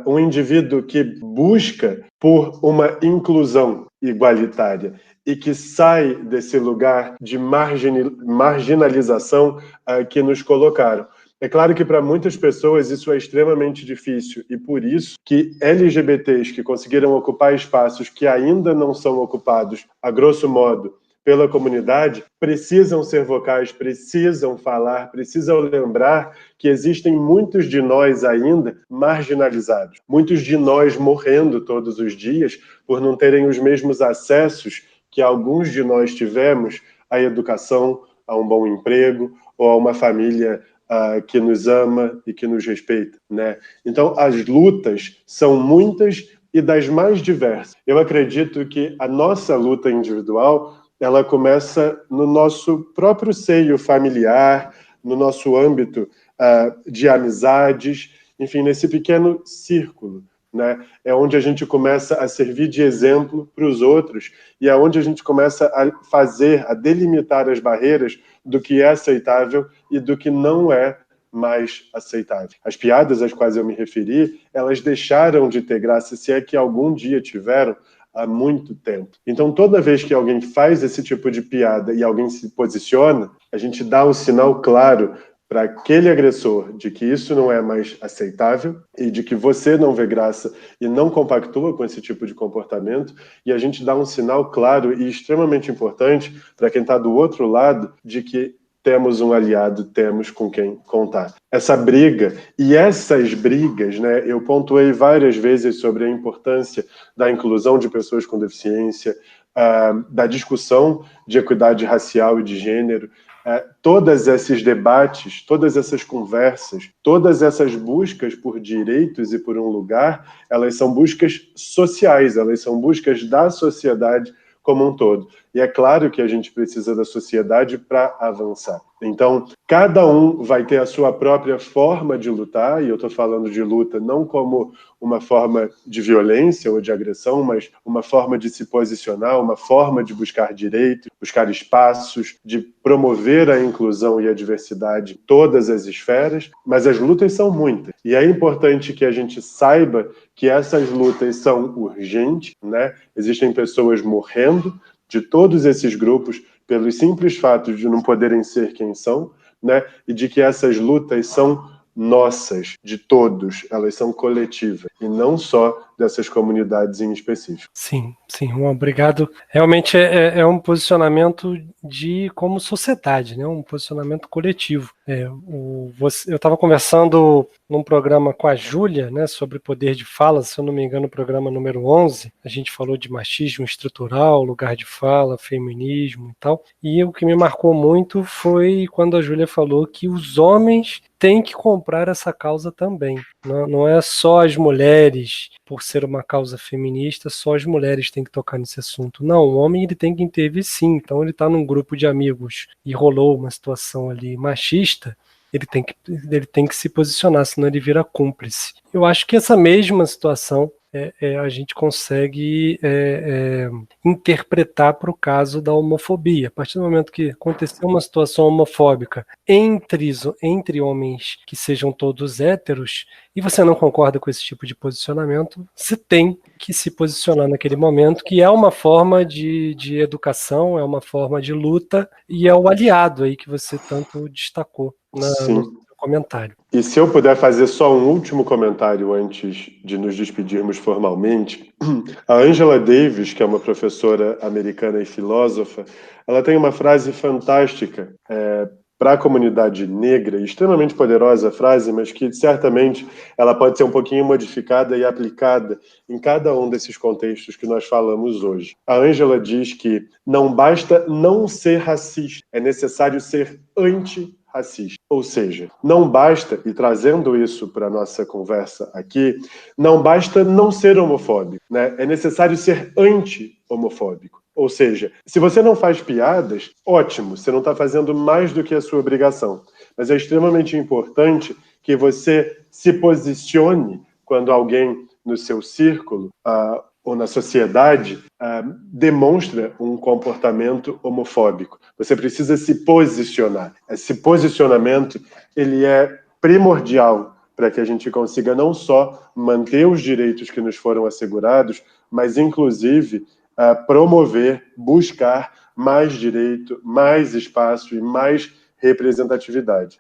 um indivíduo que busca por uma inclusão igualitária e que sai desse lugar de marginalização que nos colocaram. É claro que para muitas pessoas isso é extremamente difícil e por isso que LGBTs que conseguiram ocupar espaços que ainda não são ocupados, a grosso modo, pela comunidade precisam ser vocais, precisam falar, precisam lembrar que existem muitos de nós ainda marginalizados, muitos de nós morrendo todos os dias por não terem os mesmos acessos que alguns de nós tivemos à educação, a um bom emprego ou a uma família que nos ama e que nos respeita, né? Então, as lutas são muitas e das mais diversas. Eu acredito que a nossa luta individual, ela começa no nosso próprio seio familiar, no nosso âmbito de amizades, enfim, nesse pequeno círculo, né? É onde a gente começa a servir de exemplo para os outros e é onde a gente começa a delimitar as barreiras do que é aceitável e do que não é mais aceitável. As piadas às quais eu me referi, elas deixaram de ter graça, se é que algum dia tiveram, há muito tempo. Então, toda vez que alguém faz esse tipo de piada e alguém se posiciona, a gente dá um sinal claro para aquele agressor de que isso não é mais aceitável e de que você não vê graça e não compactua com esse tipo de comportamento, e a gente dá um sinal claro e extremamente importante para quem está do outro lado de que temos um aliado, temos com quem contar. Essa briga e essas brigas, né, eu pontuei várias vezes sobre a importância da inclusão de pessoas com deficiência, da discussão de equidade racial e de gênero, todos esses debates, todas essas conversas, todas essas buscas por direitos e por um lugar, elas são buscas sociais, elas são buscas da sociedade como um todo. E é claro que a gente precisa da sociedade para avançar. Então, cada um vai ter a sua própria forma de lutar, e eu estou falando de luta não como uma forma de violência ou de agressão, mas uma forma de se posicionar, uma forma de buscar direito, buscar espaços, de promover a inclusão e a diversidade em todas as esferas, mas as lutas são muitas. E é importante que a gente saiba que essas lutas são urgentes, né? Existem pessoas morrendo de todos esses grupos pelos simples fatos de não poderem ser quem são, né? E de que essas lutas são nossas, de todos, elas são coletivas, e não só dessas comunidades em específico. Sim, obrigado. Realmente é um posicionamento de como sociedade, né? Um posicionamento coletivo. Eu estava conversando num programa com a Júlia, né, sobre poder de fala, se eu não me engano, o programa número 11, a gente falou de machismo estrutural, lugar de fala, feminismo e tal, e o que me marcou muito foi quando a Júlia falou que os homens têm que comprar essa causa também. Não é só as mulheres, por ser uma causa feminista, só as mulheres têm que tocar nesse assunto. Não, o homem ele tem que intervir sim. Então ele está num grupo de amigos e rolou uma situação ali machista, ele tem que se posicionar, senão ele vira cúmplice. Eu acho que essa mesma situação a gente consegue interpretar para o caso da homofobia. A partir do momento que aconteceu uma situação homofóbica entre homens que sejam todos héteros, e você não concorda com esse tipo de posicionamento, você tem que se posicionar naquele momento, que é uma forma de educação, é uma forma de luta, e é o aliado aí que você tanto destacou no seu comentário. E se eu puder fazer só um último comentário antes de nos despedirmos formalmente, a Angela Davis, que é uma professora americana e filósofa, ela tem uma frase fantástica para a comunidade negra, extremamente poderosa a frase, mas que certamente ela pode ser um pouquinho modificada e aplicada em cada um desses contextos que nós falamos hoje. A Angela diz que não basta não ser racista, é necessário ser antirracista. Ou seja, não basta, e trazendo isso para a nossa conversa aqui, não basta não ser homofóbico, né? É necessário ser anti-homofóbico. Ou seja, se você não faz piadas, ótimo, você não está fazendo mais do que a sua obrigação. Mas é extremamente importante que você se posicione quando alguém no seu círculo ou na sociedade demonstra um comportamento homofóbico. Você precisa se posicionar. Esse posicionamento ele é primordial para que a gente consiga não só manter os direitos que nos foram assegurados, mas inclusive promover, buscar mais direito, mais espaço e mais representatividade.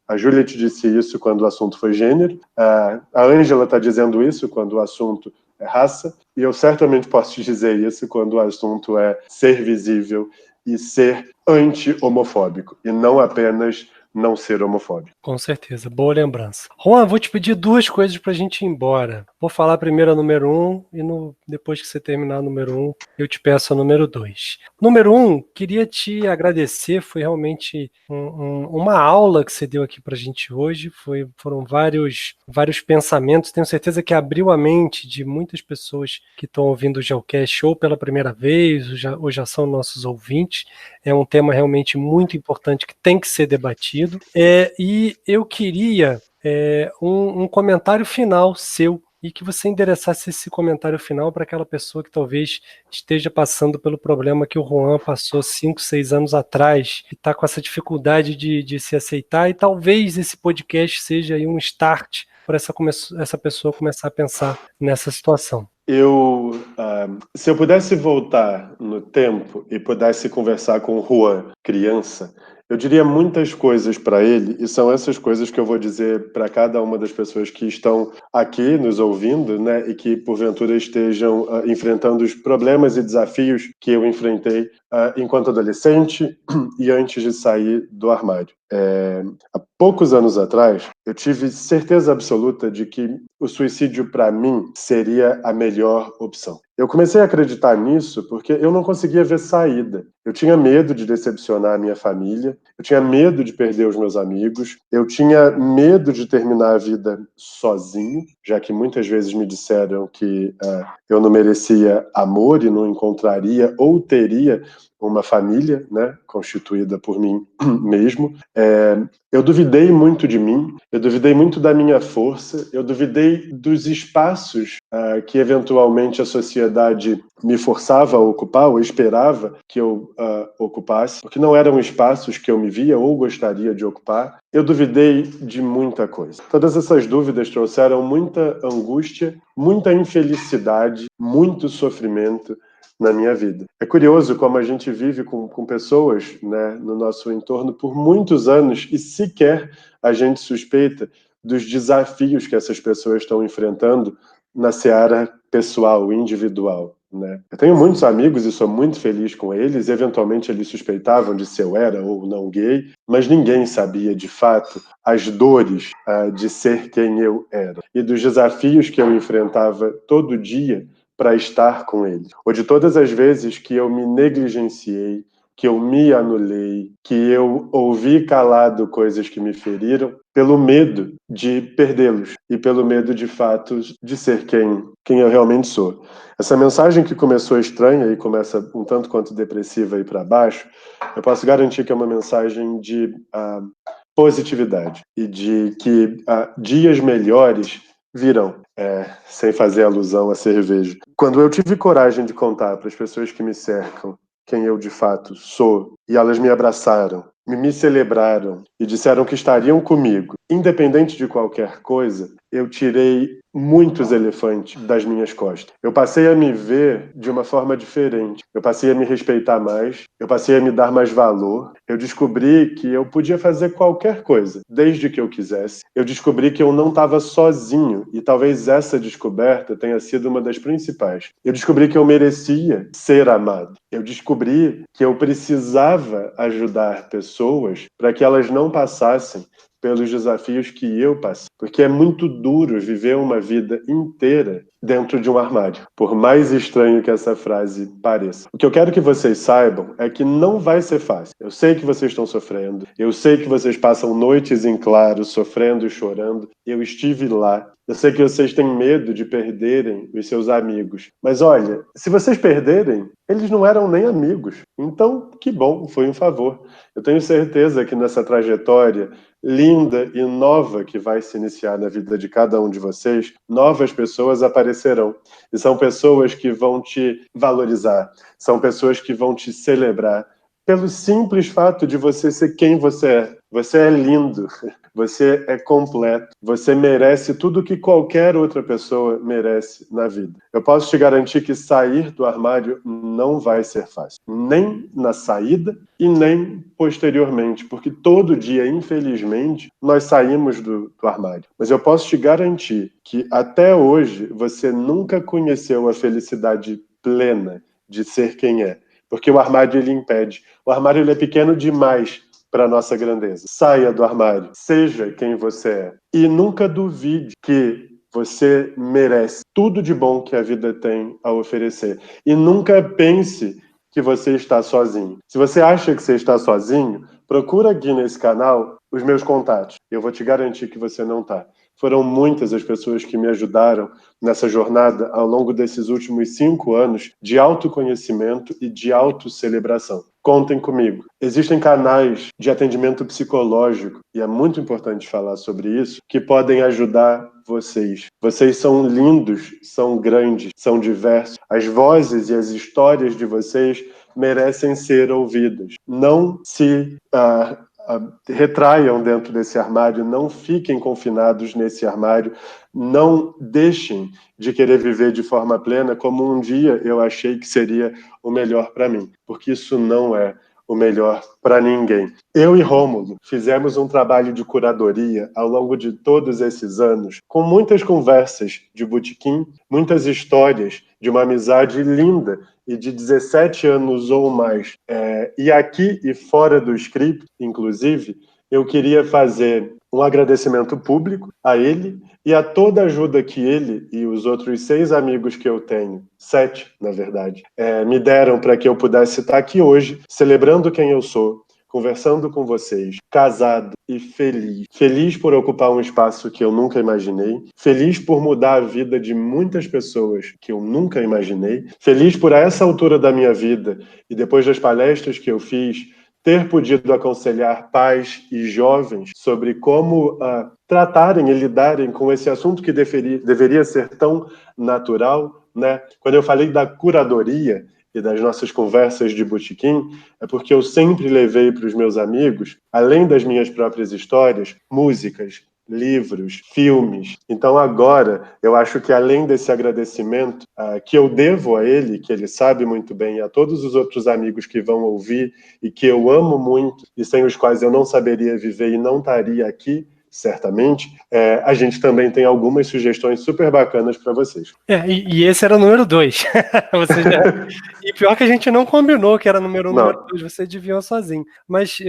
A Júlia te disse isso quando o assunto foi gênero, a Ângela está dizendo isso quando o assunto é raça, e eu certamente posso te dizer isso quando o assunto é ser visível e ser anti-homofóbico, e não apenas não ser homofóbico. Com certeza, boa lembrança. Juan, vou te pedir duas coisas pra gente ir embora. Vou falar primeiro a número 1 e depois que você terminar a número 1, eu te peço a número 2. Número 1, queria te agradecer, foi realmente uma aula que você deu aqui pra gente hoje, foram vários pensamentos, tenho certeza que abriu a mente de muitas pessoas que estão ouvindo o Geocast ou pela primeira vez, ou já são nossos ouvintes. É um tema realmente muito importante que tem que ser debatido. E eu queria um comentário final seu e que você endereçasse esse comentário final para aquela pessoa que talvez esteja passando pelo problema que o Juan passou 5, 6 anos atrás e está com essa dificuldade de se aceitar, e talvez esse podcast seja aí um start para essa pessoa começar a pensar nessa situação. Se eu pudesse voltar no tempo e pudesse conversar com o Juan, criança, eu diria muitas coisas para ele, e são essas coisas que eu vou dizer para cada uma das pessoas que estão aqui nos ouvindo, né, e que porventura estejam enfrentando os problemas e desafios que eu enfrentei enquanto adolescente e antes de sair do armário. Há poucos anos atrás, eu tive certeza absoluta de que o suicídio, para mim, seria a melhor opção. Eu comecei a acreditar nisso porque eu não conseguia ver saída. Eu tinha medo de decepcionar a minha família, eu tinha medo de perder os meus amigos, eu tinha medo de terminar a vida sozinho, já que muitas vezes me disseram que eu não merecia amor e não encontraria ou teria uma família, né, constituída por mim mesmo. Eu duvidei muito de mim, eu duvidei muito da minha força, eu duvidei dos espaços que eventualmente a sociedade me forçava a ocupar ou esperava que eu ocupasse, porque não eram espaços que eu me via ou gostaria de ocupar. Eu duvidei de muita coisa. Todas essas dúvidas trouxeram muita angústia, muita infelicidade, muito sofrimento na minha vida. É curioso como a gente vive com pessoas, né, no nosso entorno por muitos anos e sequer a gente suspeita dos desafios que essas pessoas estão enfrentando na seara pessoal, individual, né? Eu tenho muitos amigos e sou muito feliz com eles, e eventualmente eles suspeitavam de se eu era ou não gay, mas ninguém sabia de fato as dores de ser quem eu era e dos desafios que eu enfrentava todo dia para estar com ele, ou de todas as vezes que eu me negligenciei, que eu me anulei, que eu ouvi calado coisas que me feriram, pelo medo de perdê-los e pelo medo de fato de ser quem eu realmente sou. Essa mensagem que começou estranha e começa um tanto quanto depressiva aí para baixo, eu posso garantir que é uma mensagem de positividade e de que dias melhores virão, sem fazer alusão à cerveja. Quando eu tive coragem de contar para as pessoas que me cercam quem eu de fato sou, e elas me abraçaram, me celebraram e disseram que estariam comigo, independente de qualquer coisa, eu tirei muitos elefantes das minhas costas. Eu passei a me ver de uma forma diferente. Eu passei a me respeitar mais, eu passei a me dar mais valor. Eu descobri que eu podia fazer qualquer coisa, desde que eu quisesse. Eu descobri que eu não estava sozinho, e talvez essa descoberta tenha sido uma das principais. Eu descobri que eu merecia ser amado. Eu descobri que eu precisava ajudar pessoas para que elas não passassem pelos desafios que eu passei. Porque é muito duro viver uma vida inteira dentro de um armário, por mais estranho que essa frase pareça. O que eu quero que vocês saibam é que não vai ser fácil. Eu sei que vocês estão sofrendo, eu sei que vocês passam noites em claro, sofrendo e chorando. Eu estive lá. Eu sei que vocês têm medo de perderem os seus amigos. Mas olha, se vocês perderem, eles não eram nem amigos. Então, que bom, foi um favor. Eu tenho certeza que nessa trajetória linda e nova que vai se iniciar na vida de cada um de vocês, novas pessoas aparecerão. E são pessoas que vão te valorizar, são pessoas que vão te celebrar, pelo simples fato de você ser quem você é. Você é lindo, você é completo, você merece tudo que qualquer outra pessoa merece na vida. Eu posso te garantir que sair do armário não vai ser fácil, nem na saída e nem posteriormente, porque todo dia, infelizmente, nós saímos do armário. Mas eu posso te garantir que até hoje você nunca conheceu a felicidade plena de ser quem é, porque o armário ele impede. O armário ele é pequeno demais para a nossa grandeza. Saia do armário, seja quem você é. E nunca duvide que você merece tudo de bom que a vida tem a oferecer. E nunca pense que você está sozinho. Se você acha que você está sozinho, procura aqui nesse canal os meus contatos. Eu vou te garantir que você não está. Foram muitas as pessoas que me ajudaram nessa jornada ao longo desses últimos 5 anos de autoconhecimento e de autocelebração. Contem comigo. Existem canais de atendimento psicológico, e é muito importante falar sobre isso, que podem ajudar vocês. Vocês são lindos, são grandes, são diversos. As vozes e as histórias de vocês merecem ser ouvidas. Não se retraiam dentro desse armário, não fiquem confinados nesse armário, não deixem de querer viver de forma plena como um dia eu achei que seria o melhor para mim, porque isso não é o melhor para ninguém. Eu e Rômulo fizemos um trabalho de curadoria ao longo de todos esses anos, com muitas conversas de botequim, muitas histórias de uma amizade linda e de 17 anos ou mais. E aqui e fora do script, inclusive, eu queria fazer um agradecimento público a ele e a toda a ajuda que ele e os outros 6 amigos que eu tenho, 7, na verdade, me deram para que eu pudesse estar aqui hoje, celebrando quem eu sou, conversando com vocês, casado e feliz. Feliz por ocupar um espaço que eu nunca imaginei. Feliz por mudar a vida de muitas pessoas que eu nunca imaginei. Feliz por, a essa altura da minha vida, e depois das palestras que eu fiz, ter podido aconselhar pais e jovens sobre como tratarem e lidarem com esse assunto que deveria ser tão natural, né? Quando eu falei da curadoria e das nossas conversas de botequim, é porque eu sempre levei para os meus amigos, além das minhas próprias histórias, músicas, livros, filmes. Então agora, eu acho que além desse agradecimento que eu devo a ele, que ele sabe muito bem, e a todos os outros amigos que vão ouvir e que eu amo muito e sem os quais eu não saberia viver e não estaria aqui, certamente, a gente também tem algumas sugestões super bacanas para vocês. E esse era o número 2. E pior que a gente não combinou que era número 1 e número 2, você adivinhou sozinho. Mas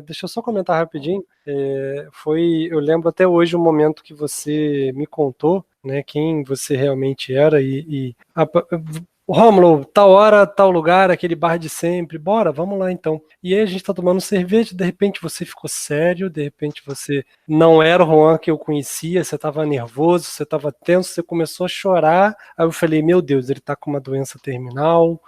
deixa eu só comentar rapidinho. Eu lembro até hoje o momento que você me contou, né, quem você realmente era Rômulo, tal hora, tal lugar, aquele bar de sempre, bora, vamos lá então. E aí a gente tá tomando cerveja, de repente você ficou sério, de repente você não era o Juan que eu conhecia, você tava nervoso, você tava tenso, você começou a chorar. Aí eu falei, meu Deus, ele tá com uma doença terminal.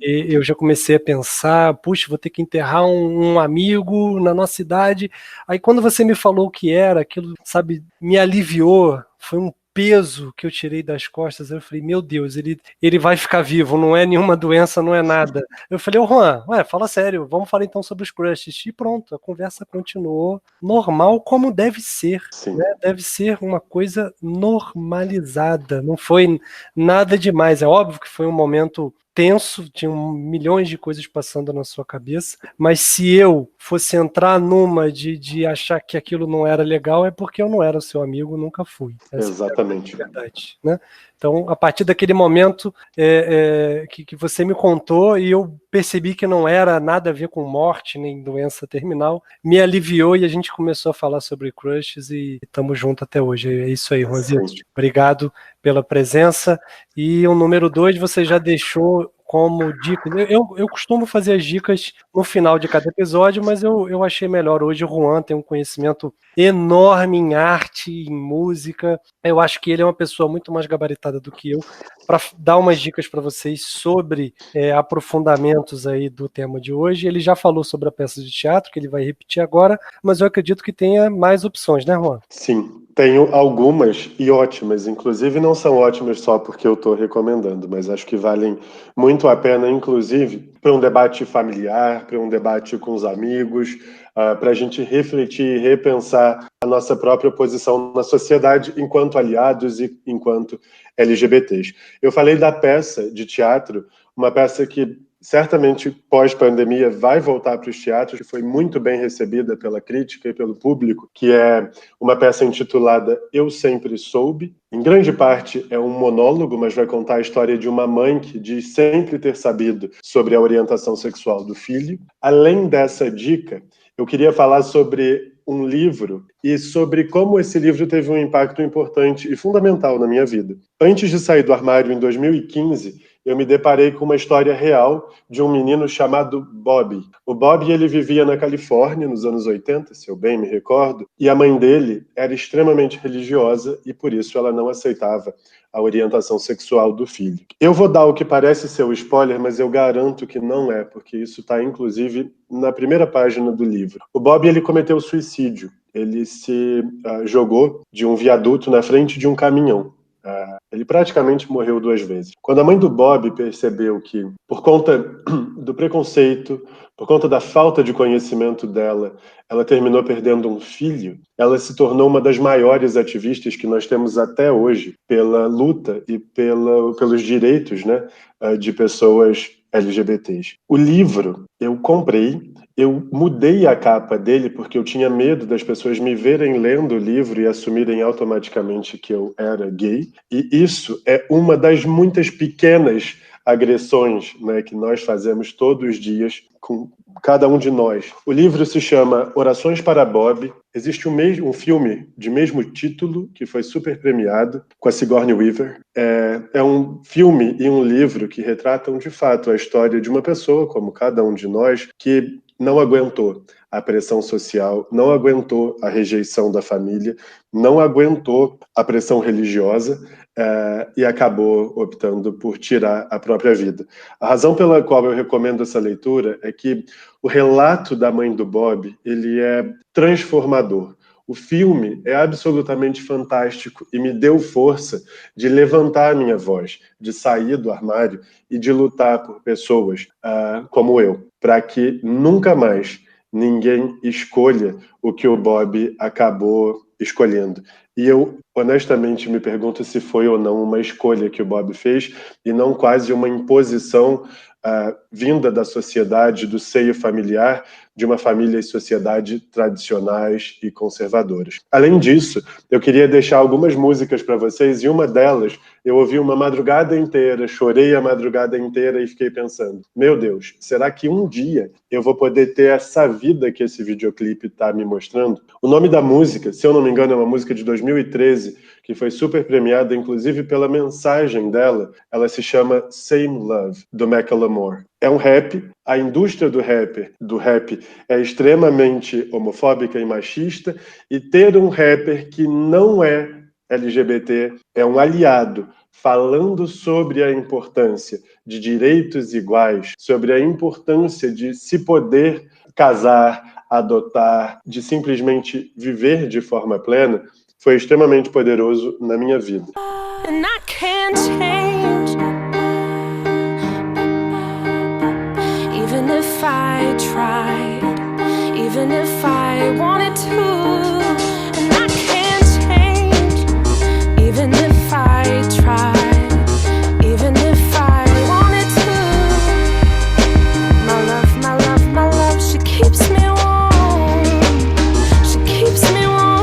E eu já comecei a pensar, puxa, vou ter que enterrar um amigo na nossa cidade. Aí quando você me falou o que era, aquilo, sabe, me aliviou, foi um peso que eu tirei das costas. Eu falei, meu Deus, ele vai ficar vivo, não é nenhuma doença, não é nada. Eu falei, ô Juan, fala sério, vamos falar então sobre os crushes. E pronto, a conversa continuou normal como deve ser, né? Deve ser uma coisa normalizada, não foi nada demais. É óbvio que foi um momento tenso, tinham milhões de coisas passando na sua cabeça, mas se eu fosse entrar numa de achar que aquilo não era legal, é porque eu não era seu amigo, nunca fui. Essa Exatamente. é a verdade, né? Então, a partir daquele momento que você me contou e eu percebi que não era nada a ver com morte nem doença terminal, me aliviou e a gente começou a falar sobre crushes e estamos juntos até hoje. É isso aí, Juanzito. Obrigado pela presença. E o número 2 você já deixou como dica. Eu costumo fazer as dicas no final de cada episódio, mas eu achei melhor hoje. O Juan tem um conhecimento enorme em arte, em música. Eu acho que ele é uma pessoa muito mais gabaritada do que eu para dar umas dicas para vocês sobre aprofundamentos aí do tema de hoje. Ele já falou sobre a peça de teatro, que ele vai repetir agora, mas eu acredito que tenha mais opções, né, Juan? Sim. Tenho algumas e ótimas, inclusive não são ótimas só porque eu estou recomendando, mas acho que valem muito a pena, inclusive, para um debate familiar, para um debate com os amigos, para a gente refletir e repensar a nossa própria posição na sociedade enquanto aliados e enquanto LGBTs. Eu falei da peça de teatro, uma peça que certamente pós-pandemia vai voltar para os teatros, que foi muito bem recebida pela crítica e pelo público, que é uma peça intitulada Eu Sempre Soube. Em grande parte é um monólogo, mas vai contar a história de uma mãe que diz sempre ter sabido sobre a orientação sexual do filho. Além dessa dica, eu queria falar sobre um livro e sobre como esse livro teve um impacto importante e fundamental na minha vida. Antes de sair do armário em 2015, eu me deparei com uma história real de um menino chamado Bobby. O Bobby, ele vivia na Califórnia nos anos 80, se eu bem me recordo, e a mãe dele era extremamente religiosa e por isso ela não aceitava a orientação sexual do filho. Eu vou dar o que parece ser o spoiler, mas eu garanto que não é, porque isso está inclusive na primeira página do livro. O Bobby, ele cometeu suicídio. Ele se jogou de um viaduto na frente de um caminhão. Ele praticamente morreu 2 vezes. Quando a mãe do Bob percebeu que, por conta do preconceito, por conta da falta de conhecimento dela, ela terminou perdendo um filho, ela se tornou uma das maiores ativistas que nós temos até hoje pela luta e pelos direitos, né, de pessoas LGBTs. O livro eu comprei, eu mudei a capa dele porque eu tinha medo das pessoas me verem lendo o livro e assumirem automaticamente que eu era gay. E isso é uma das muitas pequenas agressões, né, que nós fazemos todos os dias com cada um de nós. O livro se chama Orações para Bob. Existe um filme de mesmo título que foi super premiado com a Sigourney Weaver. É um filme e um livro que retratam de fato a história de uma pessoa, como cada um de nós, que não aguentou a pressão social, não aguentou a rejeição da família, não aguentou a pressão religiosa e acabou optando por tirar a própria vida. A razão pela qual eu recomendo essa leitura é que o relato da mãe do Bob, ele é transformador. O filme é absolutamente fantástico e me deu força de levantar a minha voz, de sair do armário e de lutar por pessoas como eu, para que nunca mais ninguém escolha o que o Bob acabou escolhendo. E eu, honestamente, me pergunto se foi ou não uma escolha que o Bob fez e não quase uma imposição vinda da sociedade, do seio familiar, de uma família e sociedade tradicionais e conservadoras. Além disso, eu queria deixar algumas músicas para vocês, e uma delas eu ouvi uma madrugada inteira, chorei a madrugada inteira e fiquei pensando, meu Deus, será que um dia eu vou poder ter essa vida que esse videoclipe está me mostrando? O nome da música, se eu não me engano, é uma música de 2013, que foi super premiada, inclusive pela mensagem dela. Ela se chama Same Love, do Macklemore. É um rap, a indústria do rap é extremamente homofóbica e machista, e ter um rapper que não é LGBT é um aliado, falando sobre a importância de direitos iguais, sobre a importância de se poder casar, adotar, de simplesmente viver de forma plena, foi extremamente poderoso na minha vida. And I can't change, even if I tried, even if I wanted to. And I can't change, even if I tried, even if I wanted to. My love, my love, my love, she keeps me warm. She keeps me warm.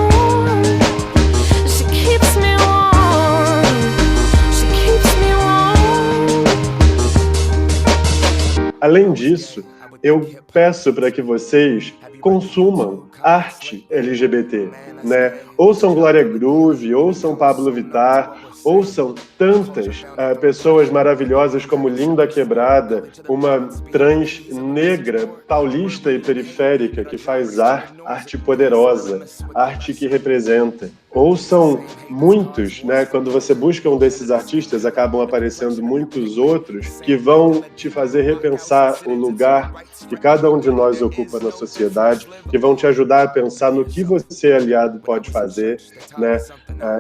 Além disso, eu peço para que vocês consumam arte LGBT, né? Ouçam Glória Groove, ouçam Pablo Vittar, ouçam tantas pessoas maravilhosas como Linda Quebrada, uma trans negra, paulista e periférica que faz arte poderosa, arte que representa. ou são muitos, né? Quando você busca um desses artistas, acabam aparecendo muitos outros que vão te fazer repensar o lugar que cada um de nós ocupa na sociedade, que vão te ajudar a pensar no que você, aliado, pode fazer, né?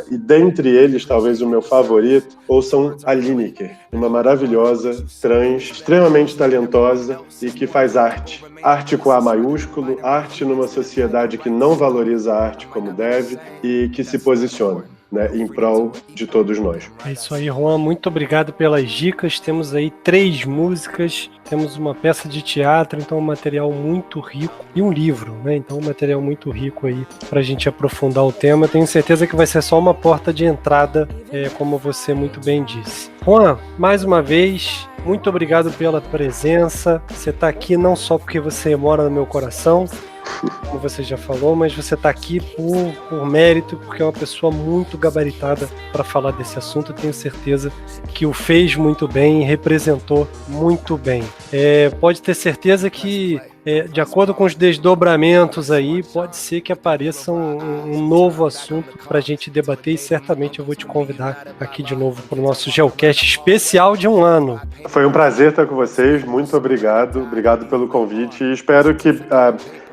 E dentre eles, talvez o meu favorito, ouçam a Lineker, uma maravilhosa trans, extremamente talentosa e que faz arte. Arte com A maiúsculo, arte numa sociedade que não valoriza a arte como deve e que se posiciona, né, em prol de todos nós. É isso aí, Juan. Muito obrigado pelas dicas. Temos aí 3 músicas, temos uma peça de teatro, então um material muito rico, e um livro, né? Então um material muito rico aí para a gente aprofundar o tema. Tenho certeza que vai ser só uma porta de entrada, como você muito bem disse. Juan, mais uma vez, muito obrigado pela presença. Você está aqui não só porque você mora no meu coração, como você já falou, mas você está aqui por mérito, porque é uma pessoa muito gabaritada para falar desse assunto. Eu tenho certeza que o fez muito bem e representou muito bem. Pode ter certeza que, de acordo com os desdobramentos aí, pode ser que apareça um novo assunto para a gente debater, e certamente eu vou te convidar aqui de novo para o nosso Geocast especial de 1 ano. Foi um prazer estar com vocês, muito obrigado pelo convite, e espero que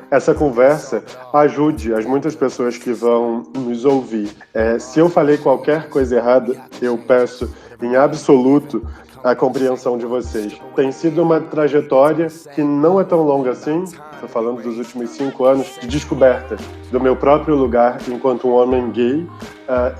essa conversa ajude as muitas pessoas que vão nos ouvir. Se eu falei qualquer coisa errada, eu peço em absoluto a compreensão de vocês. Tem sido uma trajetória que não é tão longa assim, estou falando dos últimos 5 anos, de descoberta do meu próprio lugar enquanto um homem gay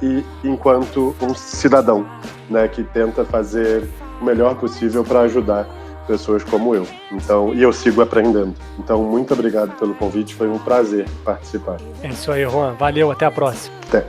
e enquanto um cidadão, né, que tenta fazer o melhor possível para ajudar pessoas como eu. Então, e eu sigo aprendendo. Então, muito obrigado pelo convite, foi um prazer participar. É isso aí, Juan. Valeu, até a próxima. Até.